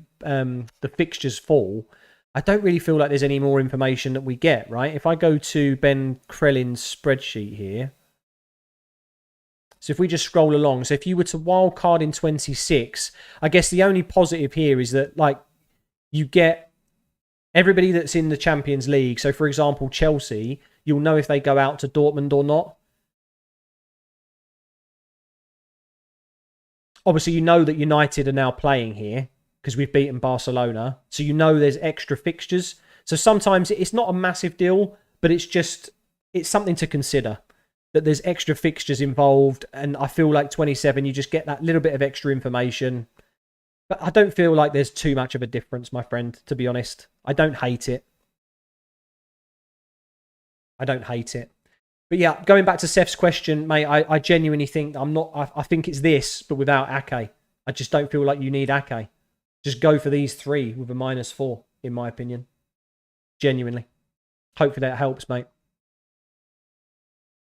fixtures fall, I don't really feel like there's any more information that we get, right? If I go to Ben Krellin's spreadsheet here, so if we just scroll along, so if you were to wildcard in 26, I guess the only positive here is that, like, you get everybody that's in the Champions League. So, for example, Chelsea, you'll know if they go out to Dortmund or not. Obviously, you know that United are now playing here because we've beaten Barcelona. So you know there's extra fixtures. So sometimes it's not a massive deal, but it's something to consider, that there's extra fixtures involved. And I feel like 27, you just get that little bit of extra information. But I don't feel like there's too much of a difference, my friend, to be honest. I don't hate it. I don't hate it. But yeah, going back to Seth's question, mate, I genuinely think I think it's this, but without Ake. I just don't feel like you need Ake. Just go for these 3 with a -4, in my opinion. Genuinely. Hopefully that helps, mate.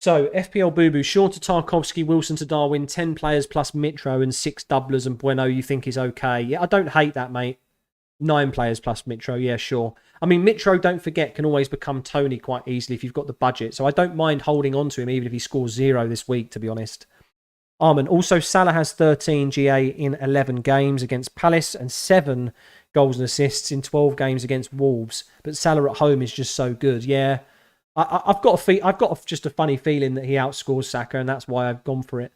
So, FPL Boo Boo, Shaw to Tarkovsky, Wilson to Darwin, 10 players plus Mitro and 6 doublers and Bueno you think is okay. Yeah, I don't hate that, mate. 9 players plus Mitro, yeah, sure. I mean, Mitro, don't forget, can always become Tony quite easily if you've got the budget. So I don't mind holding on to him even if he scores 0 this week, to be honest. Armin, also Salah has 13 GA in 11 games against Palace and 7 goals and assists in 12 games against Wolves. But Salah at home is just so good. Yeah, I've got just a funny feeling that he outscores Saka, and that's why I've gone for it.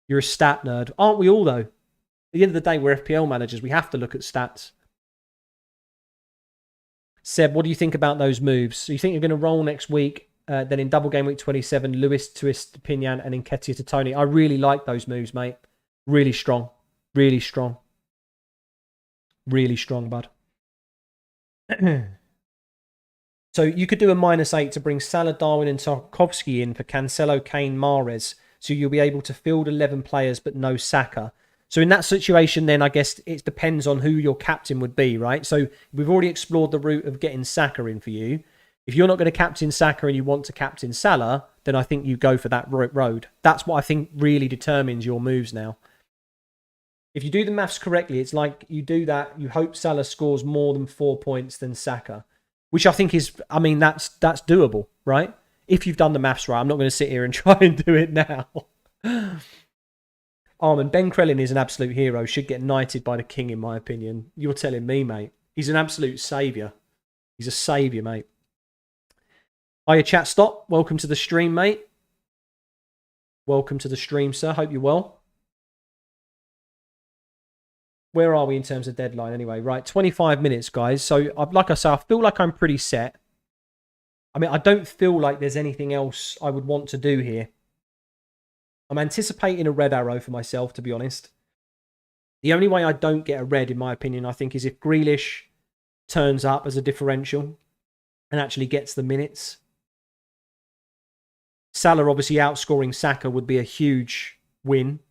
You're a stat nerd. Aren't we all, though? At the end of the day, we're FPL managers. We have to look at stats. Seb, what do you think about those moves? So you think you're going to roll next week, then in double game week 27, Lewis to Estepinian and Nketiah to Tony? I really like those moves, mate. Really strong. Really strong. Really strong, bud. So you could do a -8 to bring Salah, Darwin and Tarkovsky in for Cancelo, Kane, Mahrez. So you'll be able to field 11 players but no Saka. So in that situation, then I guess it depends on who your captain would be, right? So we've already explored the route of getting Saka in for you. If you're not going to captain Saka and you want to captain Salah, then I think you go for that road. That's what I think really determines your moves now. If you do the maths correctly, it's like you do that, you hope Salah scores more than 4 points than Saka, which I think is, I mean, that's doable, right? If you've done the maths right. I'm not going to sit here and try and do it now. Armin, Ben Krellin is an absolute hero. Should get knighted by the king, in my opinion. You're telling me, mate. He's an absolute saviour. He's a saviour, mate. Hiya, chat stop. Welcome to the stream, mate. Welcome to the stream, sir. Hope you're well. Where are we in terms of deadline anyway? Right, 25 minutes, guys. So, like I say, I feel like I'm pretty set. I mean, I don't feel like there's anything else I would want to do here. I'm anticipating a red arrow for myself, to be honest. The only way I don't get a red, in my opinion, I think, is if Grealish turns up as a differential and actually gets the minutes. Salah obviously outscoring Saka would be a huge win.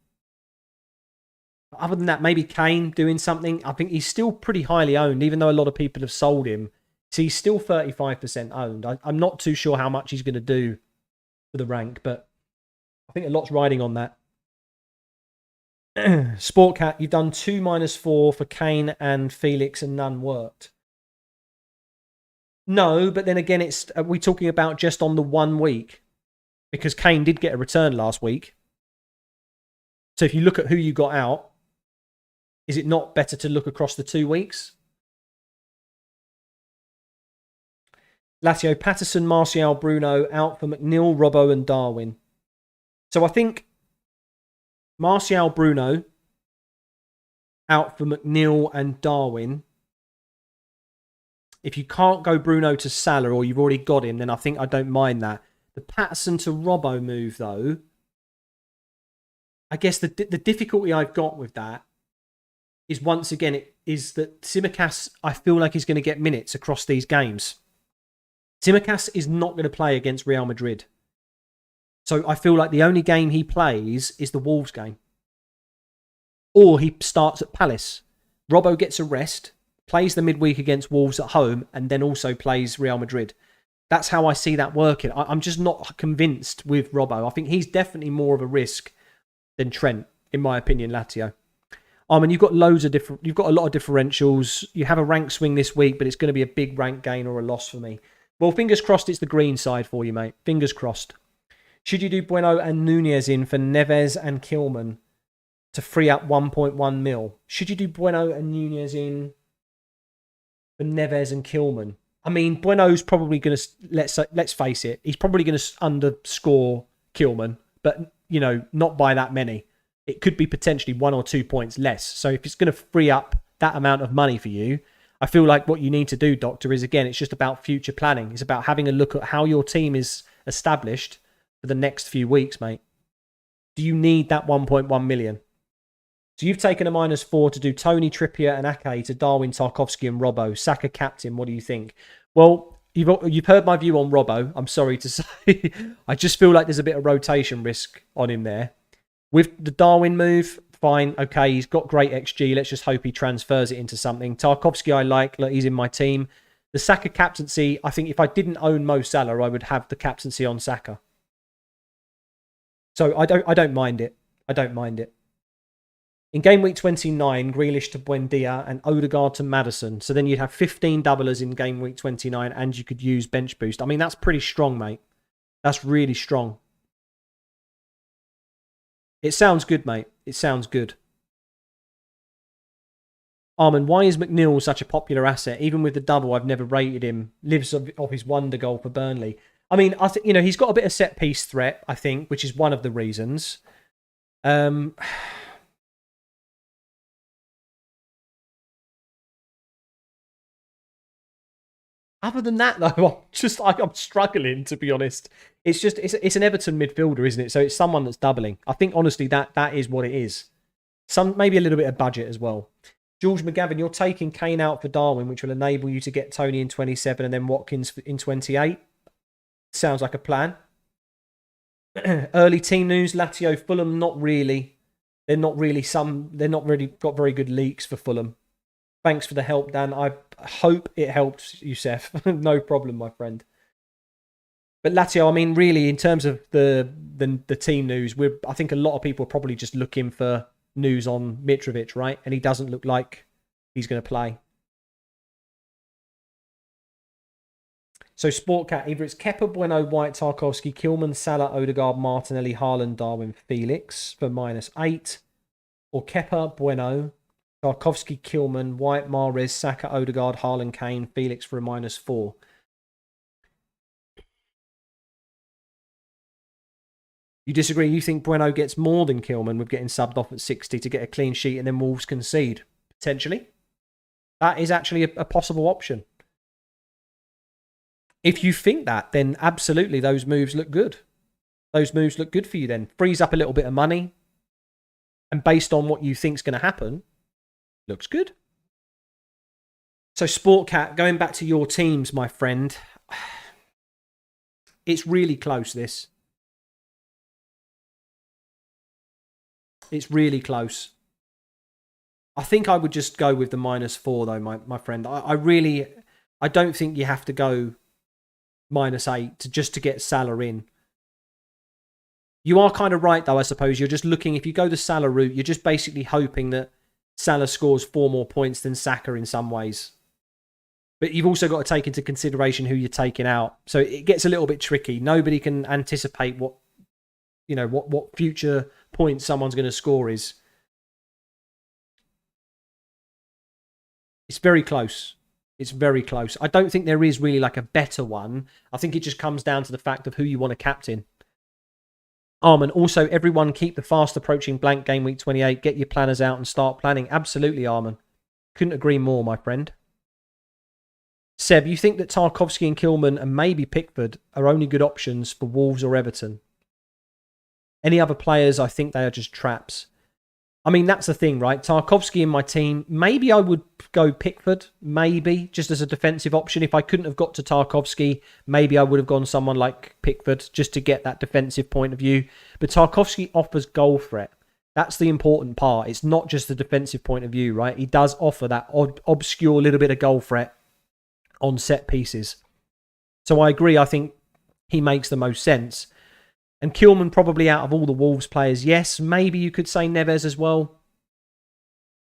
Other than that, maybe Kane doing something. I think he's still pretty highly owned, even though a lot of people have sold him. So he's still 35% owned. I'm not too sure how much he's going to do for the rank, but I think a lot's riding on that. Sportcat, you've done 2 -4 for Kane and Felix, and none worked. No, but then again, are we talking about just on the 1 week? Because Kane did get a return last week. So if you look at who you got out, is it not better to look across the 2 weeks? Lazio, Patterson, Martial, Bruno out for McNeil, Robbo, and Darwin. So I think Martial, Bruno out for McNeil and Darwin. If you can't go Bruno to Salah or you've already got him, then I think I don't mind that. The Patterson to Robbo move, though, I guess the difficulty I've got with that is, once again, is that Tsimikas, I feel like, is going to get minutes across these games. Tsimikas is not going to play against Real Madrid. So I feel like the only game he plays is the Wolves game. Or he starts at Palace. Robbo gets a rest, plays the midweek against Wolves at home, and then also plays Real Madrid. That's how I see that working. I'm just not convinced with Robbo. I think he's definitely more of a risk than Trent, in my opinion, Lazio. I mean, you've got a lot of differentials. You have a rank swing this week, but it's going to be a big rank gain or a loss for me. Well, fingers crossed it's the green side for you, mate. Fingers crossed. Should you do Bueno and Nunez in for Neves and Kilman to free up 1.1 mil? Should you do Bueno and Nunez in for Neves and Kilman? I mean, Bueno's probably going to, let's face it, he's probably going to underscore Kilman, but, you know, not by that many. It could be potentially 1 or 2 points less. So if it's going to free up that amount of money for you, I feel like what you need to do, Doctor, is, again, it's just about future planning. It's about having a look at how your team is established for the next few weeks, mate. Do you need that 1.1 million? So you've taken a -4 to do Tony, Trippier and Ake to Darwin, Tarkovsky and Robbo. Saka captain, what do you think? Well, you've heard my view on Robbo. I'm sorry to say. I just feel like there's a bit of rotation risk on him there. With the Darwin move, fine, okay, he's got great XG. Let's just hope he transfers it into something. Tarkovsky I like. Look, he's in my team. The Saka captaincy, I think if I didn't own Mo Salah, I would have the captaincy on Saka. So I don't mind it. I don't mind it. In game week 29, Grealish to Buendia and Odegaard to Maddison. So then you'd have 15 doublers in game week 29 and you could use bench boost. I mean, that's pretty strong, mate. That's really strong. It sounds good, mate. It sounds good. Armin, why is McNeil such a popular asset? Even with the double, I've never rated him. Lives off his wonder goal for Burnley. I mean, he's got a bit of set piece threat, I think, which is one of the reasons. Other than that, though, I'm struggling, to be honest. It's an Everton midfielder, isn't it? So it's someone that's doubling. I think, honestly, that is what it is. Maybe a little bit of budget as well. George McGavin, you're taking Kane out for Darwin, which will enable you to get Tony in 27 and then Watkins in 28. Sounds like a plan. Early team news, Lazio, Fulham, not really. They're not really got very good leaks for Fulham. Thanks for the help, Dan. I hope it helped you, Seth. No problem, my friend. But Lazio, I mean, really, in terms of the team news, I think a lot of people are probably just looking for news on Mitrovic, right? And he doesn't look like he's going to play. So Sportcat, either it's Kepa, Bueno, White, Tarkovsky, Kilman, Salah, Odegaard, Martinelli, Haaland, Darwin, Felix for -8. Or Kepa, Bueno, Tarkovsky, Kilman, White, Mahrez, Saka, Odegaard, Haaland, Kane, Felix for a -4. You disagree? You think Bueno gets more than Kilman with getting subbed off at 60 to get a clean sheet and then Wolves concede? Potentially. That is actually a possible option. If you think that, then absolutely those moves look good. Those moves look good for you then. Frees up a little bit of money. And based on what you think's going to happen, looks good. So Sportcat, going back to your teams, my friend, it's really close, this. It's really close. I think I would just go with the -4 though, my friend. I don't think you have to go -8 just to get Salah in. You are kind of right though, I suppose. You're just looking, if you go the Salah route, you're just basically hoping that Salah scores 4 more points than Saka in some ways. But you've also got to take into consideration who you're taking out. So it gets a little bit tricky. Nobody can anticipate what future points someone's going to score is. It's very close. It's very close. I don't think there is really like a better one. I think it just comes down to the fact of who you want to captain. Armin, also everyone keep the fast approaching blank game week 28. Get your planners out and start planning. Absolutely, Armin. Couldn't agree more, my friend. Seb, you think that Tarkowski and Kilman and maybe Pickford are only good options for Wolves or Everton? Any other players, I think they are just traps. I mean, that's the thing, right? Tarkowski in my team, maybe I would go Pickford, maybe, just as a defensive option. If I couldn't have got to Tarkowski, maybe I would have gone someone like Pickford just to get that defensive point of view. But Tarkowski offers goal threat. That's the important part. It's not just the defensive point of view, right? He does offer that obscure little bit of goal threat on set pieces. So I agree, I think he makes the most sense. And Kilman probably out of all the Wolves players, yes, maybe you could say Neves as well.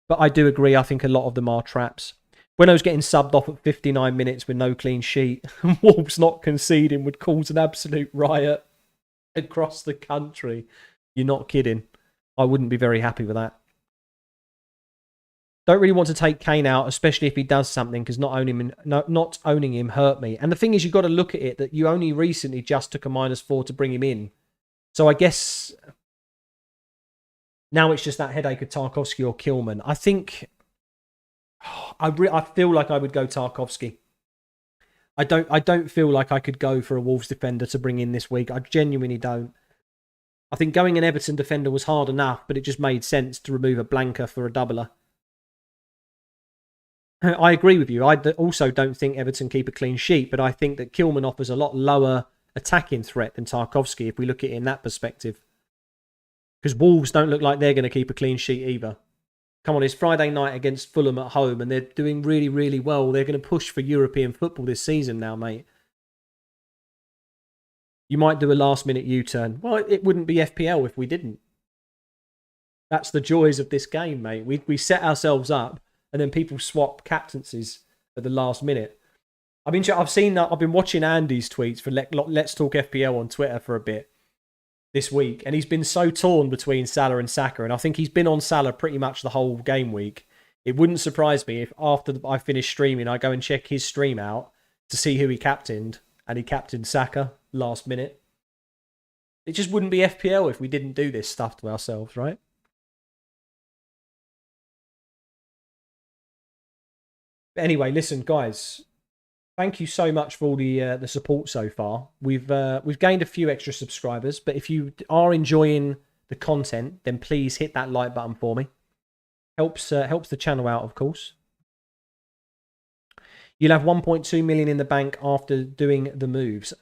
But I do agree, I think a lot of them are traps. When I was getting subbed off at 59 minutes with no clean sheet, Wolves not conceding would cause an absolute riot across the country. You're not kidding. I wouldn't be very happy with that. Don't really want to take Kane out, especially if he does something, because not owning him hurt me. And the thing is, you've got to look at it that you only recently just took a -4 to bring him in. So I guess now it's just that headache of Tarkowski or Kilman. I think I feel like I would go Tarkowski. I don't feel like I could go for a Wolves defender to bring in this week. I genuinely don't. I think going an Everton defender was hard enough, but it just made sense to remove a blanker for a doubler. I agree with you. I also don't think Everton keep a clean sheet, but I think that Kilman offers a lot lower attacking threat than Tarkowski if we look at it in that perspective. Because Wolves don't look like they're going to keep a clean sheet either. Come on, it's Friday night against Fulham at home and they're doing really, really well. They're going to push for European football this season now, mate. You might do a last-minute U-turn. Well, it wouldn't be FPL if we didn't. That's the joys of this game, mate. We set ourselves up and then people swap captaincies at the last minute. I've been watching Andy's tweets for Let's Talk FPL on Twitter for a bit this week, and he's been so torn between Salah and Saka, and I think he's been on Salah pretty much the whole game week. It wouldn't surprise me if after I finish streaming, I go and check his stream out to see who he captained, and he captained Saka last minute. It just wouldn't be FPL if we didn't do this stuff to ourselves, right? But anyway, listen, guys. Thank you so much for all the support so far. We've gained a few extra subscribers, but if you are enjoying the content, then please hit that like button for me. Helps the channel out, of course. You'll have 1.2 million in the bank after doing the moves.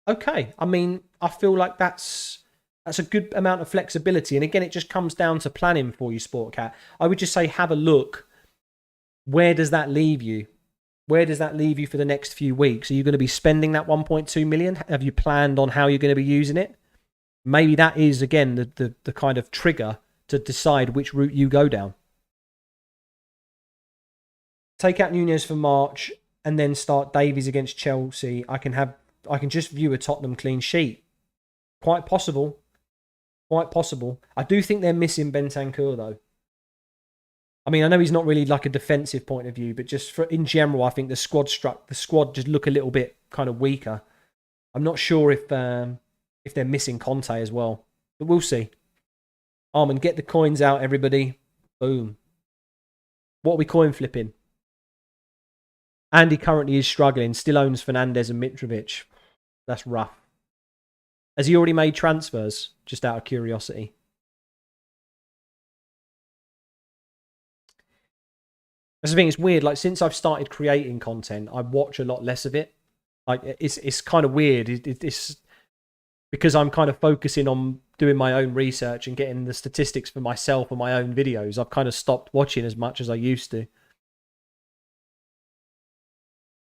Okay, I mean, I feel like that's a good amount of flexibility, and again, it just comes down to planning for you, Sportcat. I would just say have a look. Where does that leave you? Where does that leave you for the next few weeks? Are you going to be spending that 1.2 million? Have you planned on how you're going to be using it? Maybe that is, again, the kind of trigger to decide which route you go down. Take out Nunez for March and then start Davies against Chelsea. I can just view a Tottenham clean sheet. Quite possible. Quite possible. I do think they're missing Bentancur, though. I mean, I know he's not really like a defensive point of view, but just in general, I think the squad just look a little bit kind of weaker. I'm not sure if they're missing Conte as well, but we'll see. Armin, get the coins out, everybody. Boom. What are we coin flipping? Andy currently is struggling. Still owns Fernandes and Mitrovic. That's rough. Has he already made transfers? Just out of curiosity. That's the thing, it's weird. Like, since I've started creating content, I watch a lot less of it. Like, it's kind of weird. It's because I'm kind of focusing on doing my own research and getting the statistics for myself on my own videos, I've kind of stopped watching as much as I used to.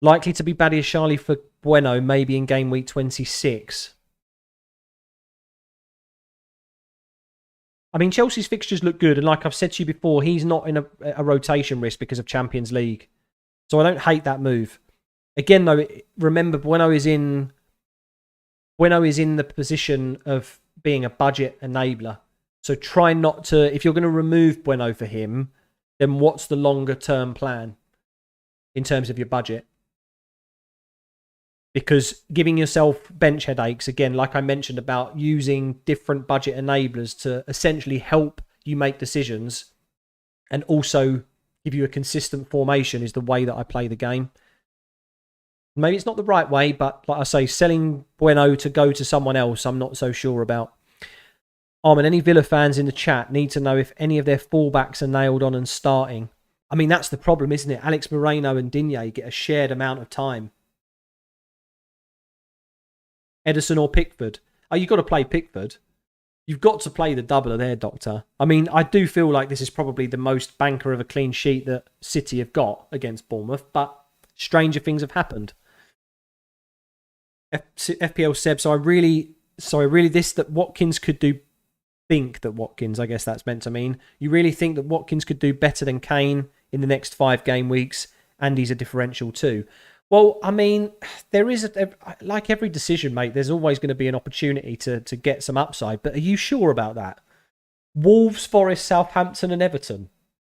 Likely to be Badiashile for Bueno, maybe in game week 26. I mean, Chelsea's fixtures look good, and like I've said to you before, he's not in a rotation risk because of Champions League. So I don't hate that move. Again, though, remember, Bueno is in the position of being a budget enabler. So try not to, if you're going to remove Bueno for him, then what's the longer term plan in terms of your budget? Because giving yourself bench headaches, again, like I mentioned about using different budget enablers to essentially help you make decisions and also give you a consistent formation is the way that I play the game. Maybe it's not the right way, but like I say, selling Bueno to go to someone else, I'm not so sure about. Armin, any Villa fans in the chat need to know if any of their fullbacks are nailed on and starting. I mean, that's the problem, isn't it? Alex Moreno and Digne get a shared amount of time. Edison or Pickford? Oh, you've got to play Pickford. You've got to play the doubler there, Doctor. I mean, I do feel like this is probably the most banker of a clean sheet that City have got against Bournemouth, but stranger things have happened. FPL Seb, so I really that Watkins could do, think that Watkins, I guess that's meant to mean, you really think that Watkins could do better than Kane in the next 5 game weeks, and he's a differential too. Well, I mean, there is, like every decision, mate, there's always going to be an opportunity to get some upside. But are you sure about that? Wolves, Forest, Southampton and Everton.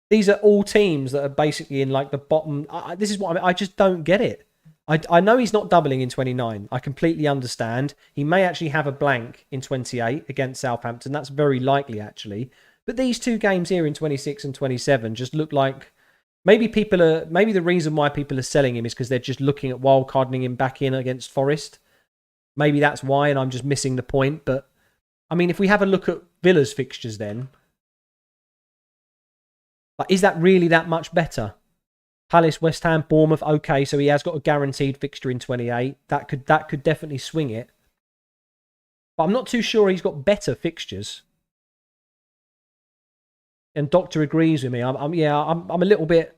These are all teams that are basically in like the bottom. This is what I mean. I just don't get it. I know he's not doubling in 29. I completely understand. He may actually have a blank in 28 against Southampton. That's very likely, actually. But these 2 games here in 26 and 27 just look like... Maybe the reason why people are selling him is because they're just looking at wildcarding him back in against Forest. Maybe that's why, and I'm just missing the point. But, I mean, if we have a look at Villa's fixtures then, like, is that really that much better? Palace, West Ham, Bournemouth, okay, so he has got a guaranteed fixture in 28. That could definitely swing it. But I'm not too sure he's got better fixtures. And Doctor agrees with me. I'm a little bit...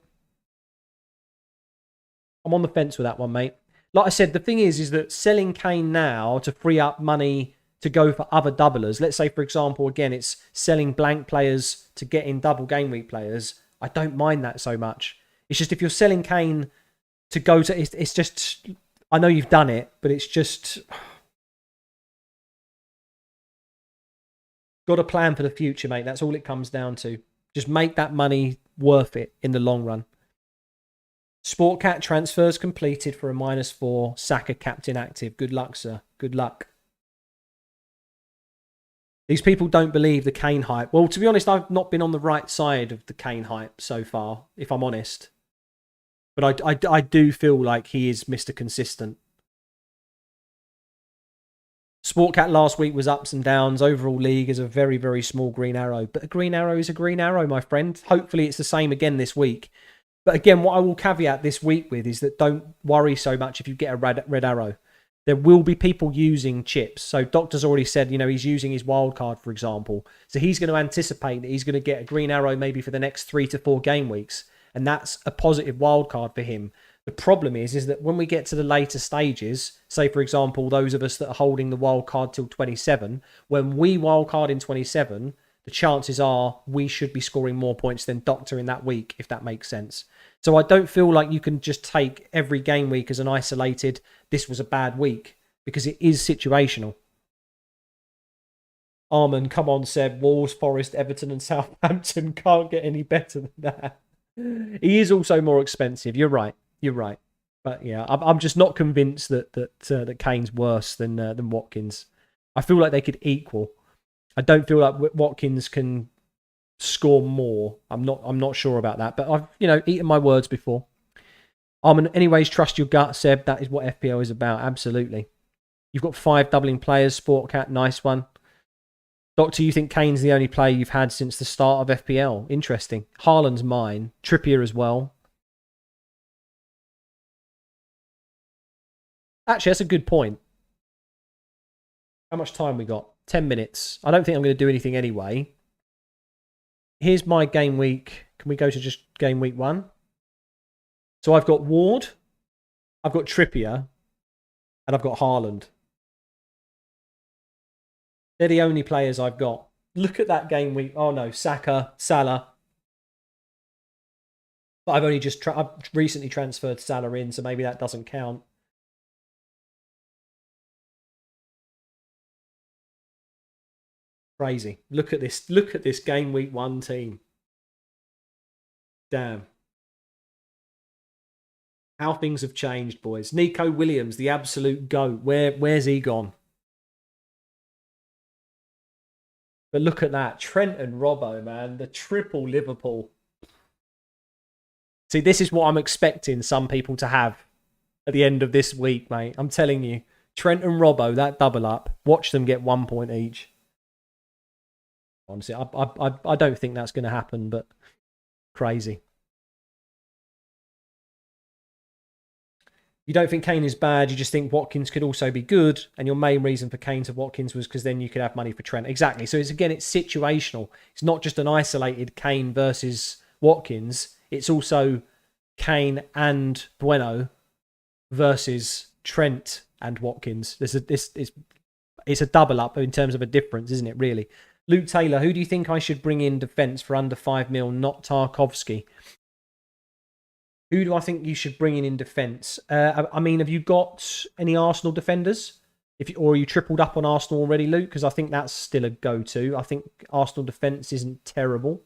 I'm on the fence with that one, mate. Like I said, the thing is that selling Kane now to free up money to go for other doublers. Let's say, for example, again, it's selling blank players to get in double game week players. I don't mind that so much. It's just if you're selling Kane to go to... It's just... I know you've done it, but it's just... Got a plan for the future, mate. That's all it comes down to. Just make that money worth it in the long run. Sportcat transfers completed for a -4. Saka captain active. Good luck, sir. Good luck. These people don't believe the Kane hype. Well, to be honest, I've not been on the right side of the Kane hype so far, if I'm honest. But I do feel like he is Mr. Consistent. Sportcat last week was ups and downs. Overall league is a very, very small green arrow. But a green arrow is a green arrow, my friend. Hopefully it's the same again this week. But again, what I will caveat this week with is that don't worry so much if you get a red arrow. There will be people using chips. So Doctor's already said, he's using his wild card, for example. So he's going to anticipate that he's going to get a green arrow maybe for the next 3 to 4 game weeks. And that's a positive wild card for him. The problem is that when we get to the later stages, say, for example, those of us that are holding the wild card till 27, when we wild card in 27, the chances are we should be scoring more points than Doctor in that week, if that makes sense. So I don't feel like you can just take every game week as an isolated, this was a bad week, because it is situational. Armin, come on, Seb. Wolves, Forest, Everton and Southampton can't get any better than that. He is also more expensive. You're right. But yeah, I'm just not convinced that Kane's worse than Watkins. I feel like they could equal. I don't feel like Watkins can score more. I'm not sure about that. But I've eaten my words before. Anyways, trust your gut, Seb. That is what FPL is about. Absolutely. You've got 5 doubling players. Sportcat, nice one. Doctor, you think Kane's the only player you've had since the start of FPL? Interesting. Haaland's mine. Trippier as well. Actually, that's a good point. How much time we got? 10 minutes. I don't think I'm going to do anything anyway. Here's my game week. Can we go to just game week 1? So I've got Ward, I've got Trippier, and I've got Haaland. They're the only players I've got. Look at that game week. Oh no, Saka, Salah. But I've only just I've recently transferred Salah in, so maybe that doesn't count. Crazy. Look at this. Look at this game week 1 team. Damn. How things have changed, boys. Nico Williams, the absolute GOAT. Where's he gone? But look at that. Trent and Robbo, man. The triple Liverpool. See, this is what I'm expecting some people to have at the end of this week, mate. I'm telling you. Trent and Robbo, that double up. Watch them get 1 point each. Honestly, I don't think that's going to happen, but crazy. You don't think Kane is bad, you just think Watkins could also be good, and your main reason for Kane to Watkins was because then you could have money for Trent. Exactly. So it's situational. It's not just an isolated Kane versus Watkins. It's also Kane and Bueno versus Trent and Watkins. It's a double up in terms of a difference, isn't it, really? Luke Taylor, who do you think I should bring in defence for under 5 mil, not Tarkovsky? Who do I think you should bring in defence? I mean, have you got any Arsenal defenders? Or are you tripled up on Arsenal already, Luke? Because I think that's still a go-to. I think Arsenal defence isn't terrible.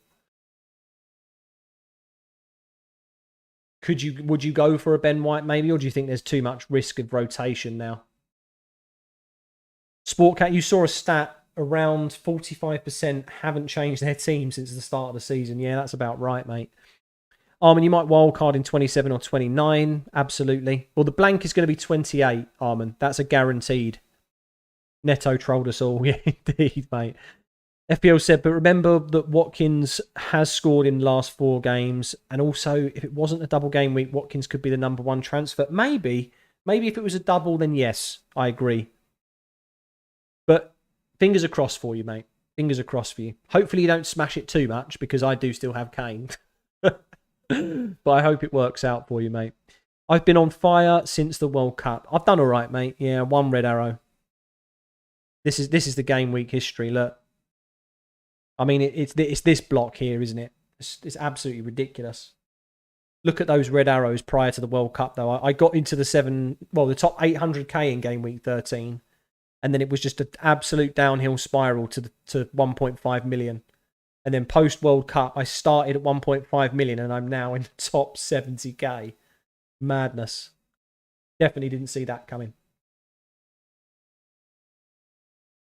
Would you go for a Ben White maybe, or do you think there's too much risk of rotation now? Sportcat, you saw a stat around 45% haven't changed their team since the start of the season. Yeah, that's about right, mate. Armin, you might wildcard in 27 or 29. Absolutely. Well, the blank is going to be 28, Armin. That's a guaranteed. Neto trolled us all. Yeah, indeed, mate. FPL said, but remember that Watkins has scored in the last 4 games. And also, if it wasn't a double game week, Watkins could be the number 1 transfer. Maybe if it was a double, then yes, I agree. But fingers are crossed for you, mate. Fingers are crossed for you. Hopefully you don't smash it too much, because I do still have Kane. But I hope it works out for you, mate. I've been on fire since the World Cup. I've done all right, mate. Yeah, 1 red arrow. This is the game week history. Look, I mean, it's this block here, isn't it? It's absolutely ridiculous. Look at those red arrows prior to the World Cup, though. I got into the top 800k in game week 13, and then it was just an absolute downhill spiral to 1.5 million. And then post-World Cup, I started at 1.5 million and I'm now in the top 70k. Madness. Definitely didn't see that coming.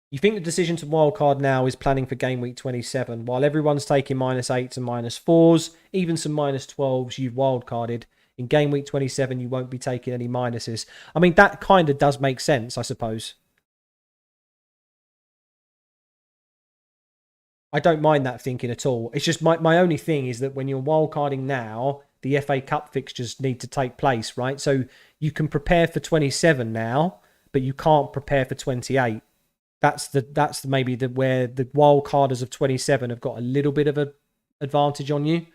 You think the decision to wildcard now is planning for game week 27, while everyone's taking -8s and -4s, even some -12s you've wildcarded. In game week 27, you won't be taking any minuses. I mean, that kind of does make sense, I suppose. I don't mind that thinking at all. It's just my only thing is that when you're wildcarding now, the FA Cup fixtures need to take place, right? So you can prepare for 27 now, but you can't prepare for 28. That's maybe where the wildcarders of 27 have got a little bit of an advantage on you.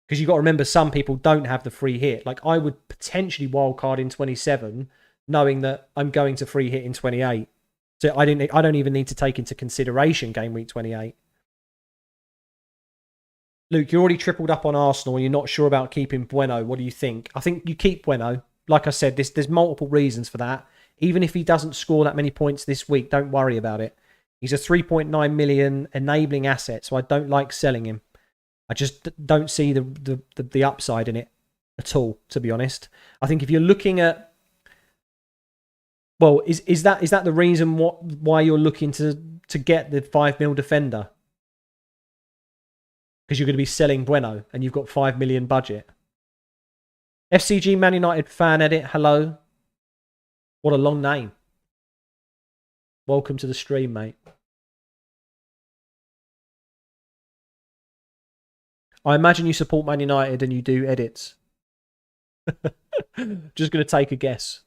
Because you've got to remember, some people don't have the free hit. Like, I would potentially wildcard in 27, knowing that I'm going to free hit in 28. So I don't even need to take into consideration game week 28. Luke, you're already tripled up on Arsenal and you're not sure about keeping Bueno. What do you think? I think you keep Bueno. Like I said, there's multiple reasons for that. Even if he doesn't score that many points this week, don't worry about it. He's a 3.9 million enabling asset, so I don't like selling him. I just don't see the upside in it at all, to be honest. I think if you're looking at, well, is that the reason why you're looking to get the 5 mil defender? Because you're going to be selling Bueno and you've got 5 million budget. FCG Man United fan edit, hello. What a long name. Welcome to the stream, mate. I imagine you support Man United and you do edits. Just going to take a guess.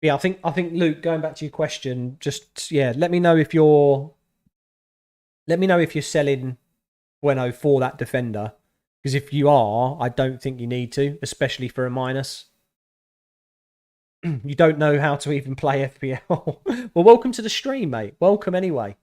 Yeah, I think Luke, going back to your question, just yeah, let me know if you're selling Bueno for that defender. Because if you are, I don't think you need to, especially for a minus. You don't know how to even play FPL. Well, welcome to the stream, mate. Welcome anyway.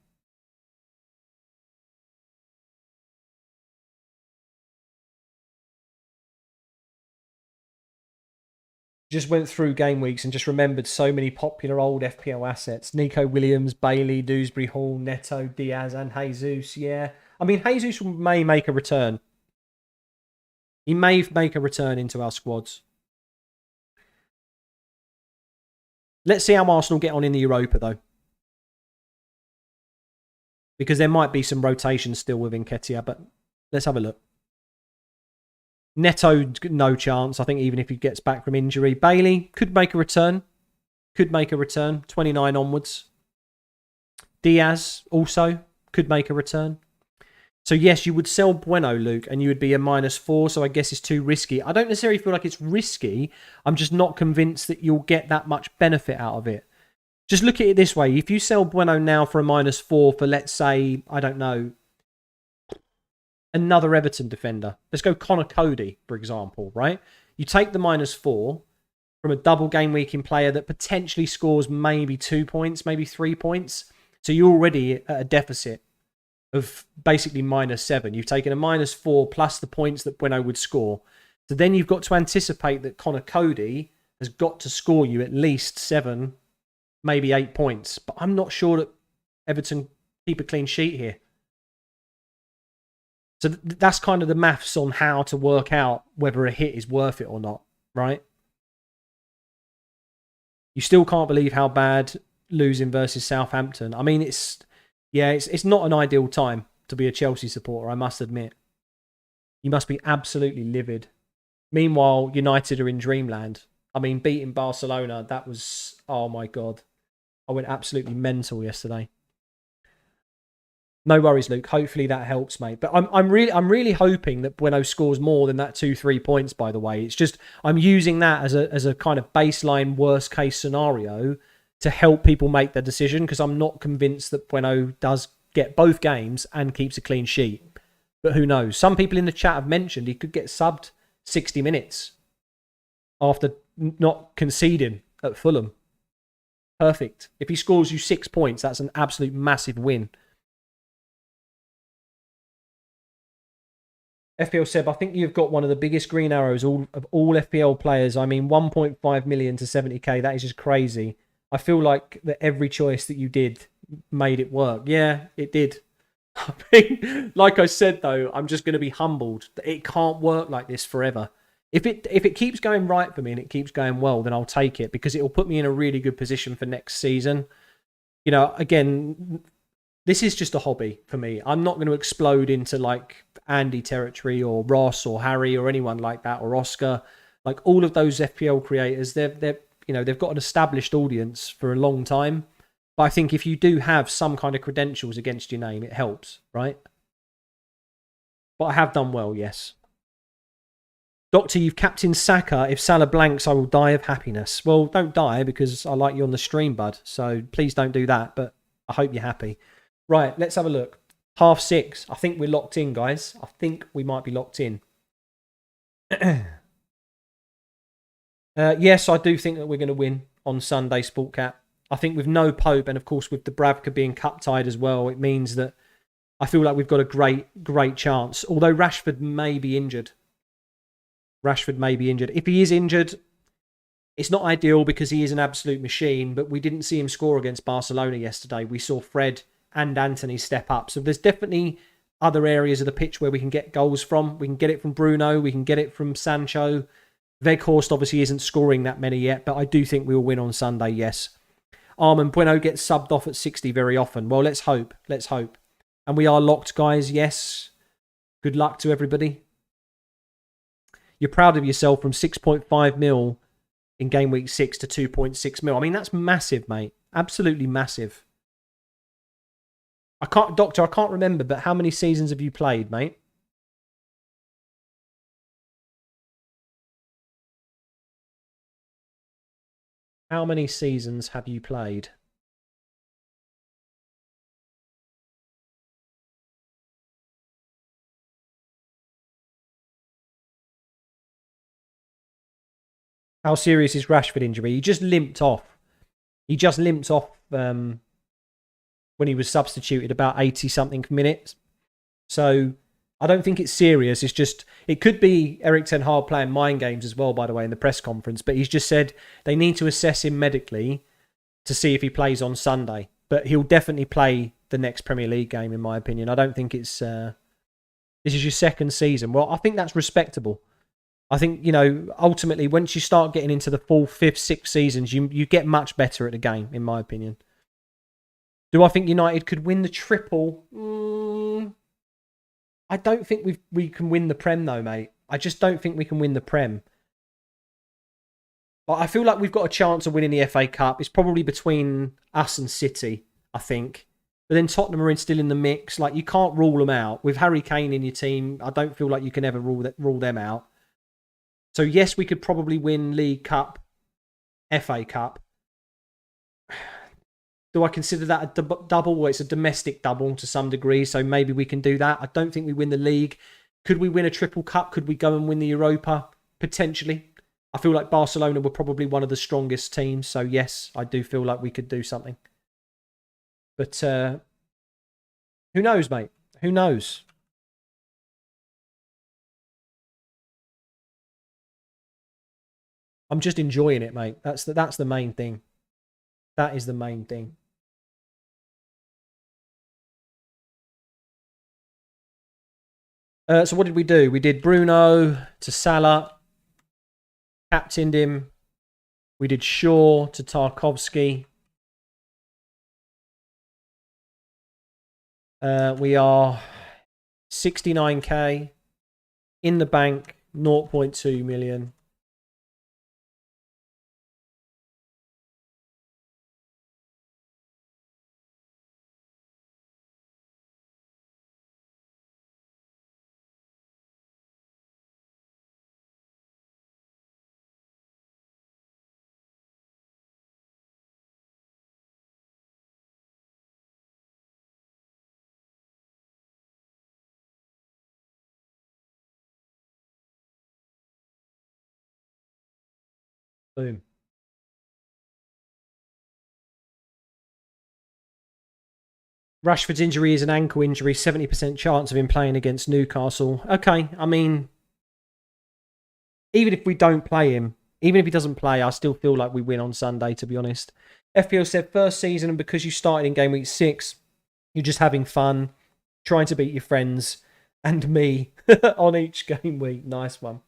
Just went through game weeks and just remembered so many popular old FPL assets. Nico Williams, Bailey, Dewsbury Hall, Neto, Diaz, and Jesus. Yeah. I mean, Jesus may make a return. He may make a return into our squads. Let's see how Arsenal get on in the Europa, though. Because there might be some rotation still with Nketiah, but let's have a look. Neto, no chance. I think even if he gets back from injury. Bailey could make a return. 29 onwards. Diaz also could make a return. So yes, you would sell Bueno, Luke, and you would be a -4, so I guess it's too risky. I don't necessarily feel like it's risky. I'm just not convinced that you'll get that much benefit out of it. Just look at it this way. If you sell Bueno now for a -4 for, let's say, I don't know, another Everton defender. Let's go Connor Cody, for example, right? You take the -4 from a double game week-in player that potentially scores maybe 2 points, maybe 3 points. So you're already at a deficit of basically -7. You've taken a -4 plus the points that Bueno would score. So then you've got to anticipate that Connor Cody has got to score you at least 7, maybe 8 points. But I'm not sure that Everton keep a clean sheet here. So that's kind of the maths on how to work out whether a hit is worth it or not, right? You still can't believe how bad losing versus Southampton. I mean, it's not an ideal time to be a Chelsea supporter, I must admit. You must be absolutely livid. Meanwhile, United are in dreamland. I mean, beating Barcelona, that was, oh my God. I went absolutely mental yesterday. No worries, Luke. Hopefully that helps, mate. But I'm really hoping that Bueno scores more than that 2-3 points. By the way, it's just I'm using that as a kind of baseline worst case scenario to help people make their decision, because I'm not convinced that Bueno does get both games and keeps a clean sheet. But who knows? Some people in the chat have mentioned he could get subbed 60 minutes after not conceding at Fulham. Perfect. If he scores you 6 points, that's an absolute massive win. FPL Seb, I think you've got one of the biggest green arrows of all FPL players. I mean, 1.5 million to 70k, that is just crazy. I feel like that every choice that you did made it work. Yeah, it did. I mean, like I said, though, I'm just going to be humbled that it can't work like this forever. If it keeps going right for me and it keeps going well, then I'll take it, because it will put me in a really good position for next season. You know, again, this is just a hobby for me. I'm not going to explode into like Andy territory or Ross or Harry or anyone like that, or Oscar. Like all of those FPL creators, they've got an established audience for a long time. But I think if you do have some kind of credentials against your name, it helps, right? But I have done well, yes. Doctor, you've captained Saka. If Salah blanks, I will die of happiness. Well, don't die, because I like you on the stream, bud. So please don't do that. But I hope you're happy. Right, let's have a look. 6:30. I think we're locked in, guys. I think we might be locked in. Yes, I do think that we're going to win on Sunday, Sportcat. I think with no Pope, and of course with Dubravka being cup-tied as well, it means that I feel like we've got a great chance. Although Rashford may be injured. If he is injured, it's not ideal because he is an absolute machine, but we didn't see him score against Barcelona yesterday. We saw Fred and Anthony step up. So there's definitely other areas of the pitch where we can get goals from. We can get it from Bruno. We can get it from Sancho. Weghorst obviously isn't scoring that many yet, but I do think we will win on Sunday, yes. Armand Bueno gets subbed off at 60 very often. Well, let's hope. And we are locked, guys, yes. Good luck to everybody. You're proud of yourself from 6.5 mil in game week 6 to 2.6 mil. I mean, that's massive, mate. Absolutely massive. I can't remember, but how many seasons have you played, mate? How many seasons have you played? How serious is Rashford injury? He just limped off. He just limped off when he was substituted about 80 something minutes. So I don't think it's serious. It's just, it could be Eric Ten Hag playing mind games as well, by the way, in the press conference. But he's just said they need to assess him medically to see if he plays on Sunday. But he'll definitely play the next Premier League game, in my opinion. I don't think it's this is your second season. Well, I think that's respectable. I think, ultimately, once you start getting into the 4th, 5th, 6th seasons, you get much better at the game, in my opinion. Do I think United could win the triple? I don't think we can win the Prem, though, mate. I just don't think we can win the Prem. But I feel like we've got a chance of winning the FA Cup. It's probably between us and City, I think. But then Tottenham are still in the mix. Like, you can't rule them out. With Harry Kane in your team, I don't feel like you can ever rule them out. So, yes, we could probably win League Cup, FA Cup. Do I consider that a double? Well, it's a domestic double to some degree, so maybe we can do that. I don't think we win the league. Could we win a triple cup? Could we go and win the Europa? Potentially. I feel like Barcelona were probably one of the strongest teams, so yes, I do feel like we could do something. But who knows, mate? Who knows? I'm just enjoying it, mate. That's the main thing. That is the main thing. So what did we do? We did Bruno to Salah, captained him. We did Shaw to Tarkovsky. We are 69k in the bank, 0.2 million. Boom. Rashford's injury is an ankle injury, 70% chance of him playing against Newcastle. Okay, I mean, even if we don't play him, even if he doesn't play, I still feel like we win on Sunday, to be honest. FPL said first season, and because you started in game week 6, you're just having fun, trying to beat your friends and me on each game week. Nice one.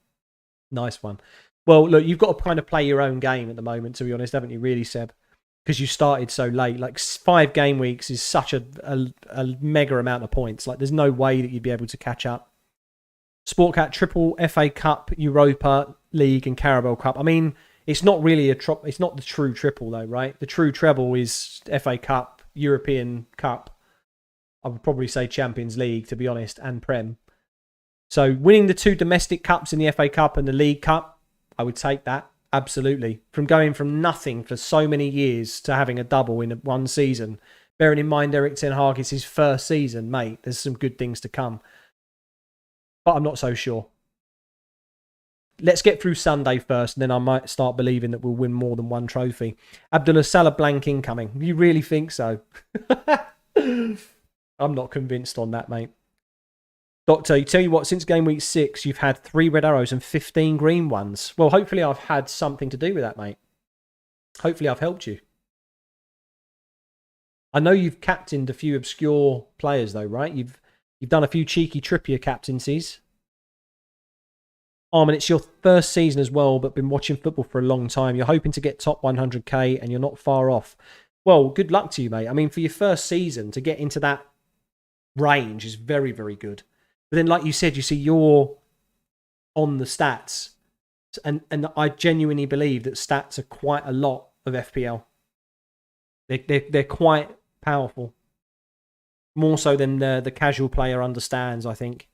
Nice one. Well, look, you've got to kind of play your own game at the moment, to be honest, haven't you, really, Seb? Because you started so late. Like, 5 game weeks is such a mega amount of points. Like, there's no way that you'd be able to catch up. Sportcat triple FA Cup, Europa League, and Carabao Cup. I mean, it's not really it's not the true triple though, right? The true treble is FA Cup, European Cup. I would probably say Champions League, to be honest, and Prem. So winning the 2 domestic cups in the FA Cup and the League Cup, I would take that. Absolutely. From going from nothing for so many years to having a double in one season. Bearing in mind Eric Ten Hag is his first season, mate. There's some good things to come. But I'm not so sure. Let's get through Sunday first, and then I might start believing that we'll win more than one trophy. Abdullah Salah blank incoming. You really think so? I'm not convinced on that, mate. Doctor, you tell you what, since game week 6, you've had 3 red arrows and 15 green ones. Well, hopefully I've had something to do with that, mate. Hopefully I've helped you. I know you've captained a few obscure players, though, right? You've done a few cheeky Trippier captaincies. And it's your first season as well, but been watching football for a long time. You're hoping to get top 100k, and you're not far off. Well, good luck to you, mate. I mean, for your first season, to get into that range is very, very good. But then, like you said, you see you're on the stats. And I genuinely believe that stats are quite a lot of FPL. They're quite powerful. More so than the casual player understands, I think.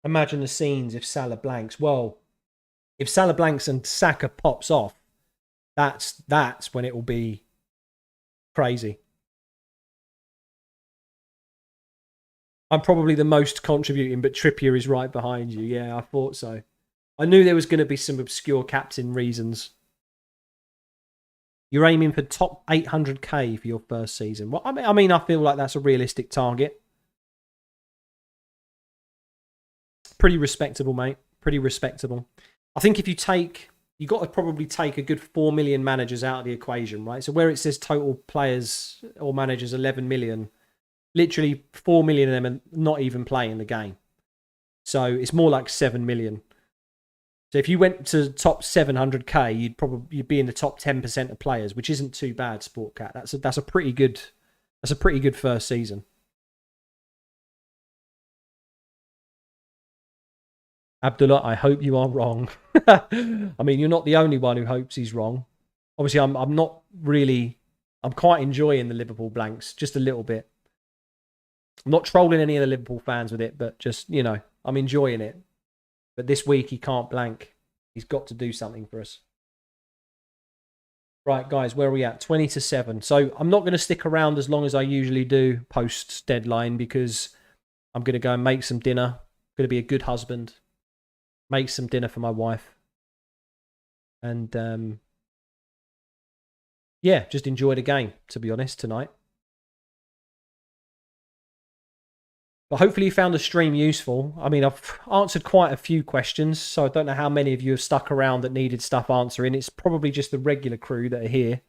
Imagine the scenes if Salah blanks. Well, if Salah blanks and Saka pops off, that's when it will be crazy. I'm probably the most contributing, but Trippier is right behind you. Yeah, I thought so. I knew there was going to be some obscure captain reasons. You're aiming for top 800k for your first season. Well, I mean, I feel like that's a realistic target. Pretty respectable, mate. Pretty respectable. I think if you take, you've got to probably take a good 4 million managers out of the equation, right? So where it says total players or managers 11 million, literally 4 million of them are not even playing the game. So it's more like 7 million. So if you went to top 700k, you'd be in the top 10% of players, which isn't too bad, Sportcat. That's a pretty good first season. Abdullah, I hope you are wrong. I mean, you're not the only one who hopes he's wrong. Obviously, I'm not really. I'm quite enjoying the Liverpool blanks, just a little bit. I'm not trolling any of the Liverpool fans with it, but just, I'm enjoying it. But this week he can't blank. He's got to do something for us. Right, guys, where are we at? 20-7. So I'm not going to stick around as long as I usually do post deadline because I'm going to go and make some dinner. I'm going to be a good husband. Make some dinner for my wife. And yeah, just enjoy the game, to be honest, tonight. But hopefully you found the stream useful. I mean, I've answered quite a few questions, so I don't know how many of you have stuck around that needed stuff answering. It's probably just the regular crew that are here.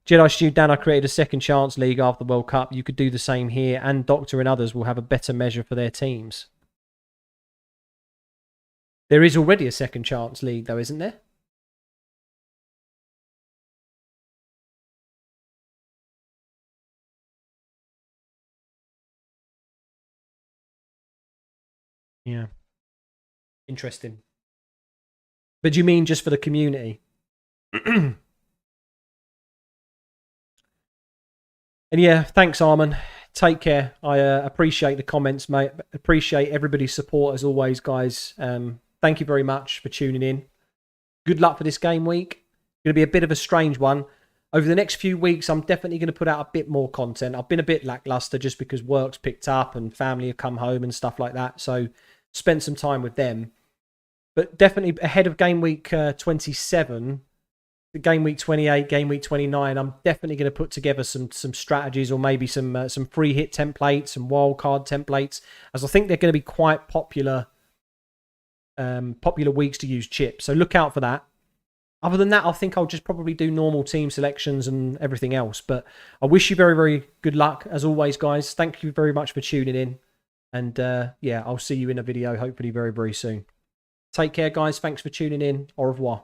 Jedi Stu, Dan, I created a second chance league after the World Cup. You could do the same here, and Doctor and others will have a better measure for their teams. There is already a second chance league, though, isn't there? Yeah. Interesting. But do you mean just for the community? And yeah, thanks, Armin. Take care. I appreciate the comments, mate. Appreciate everybody's support as always, guys. Thank you very much for tuning in. Good luck for this game week. It's going to be a bit of a strange one. Over the next few weeks, I'm definitely going to put out a bit more content. I've been a bit lackluster just because work's picked up and family have come home and stuff like that. So spent some time with them. But definitely ahead of game week 27, game week 28, game week 29, I'm definitely going to put together some strategies or maybe some free hit templates, some wildcard templates, as I think they're going to be quite popular weeks to use chips. So look out for that. Other than that, I think I'll just probably do normal team selections and everything else. But I wish you very, very good luck as always, guys. Thank you very much for tuning in. And yeah, I'll see you in a video hopefully very, very soon. Take care, guys. Thanks for tuning in. Au revoir.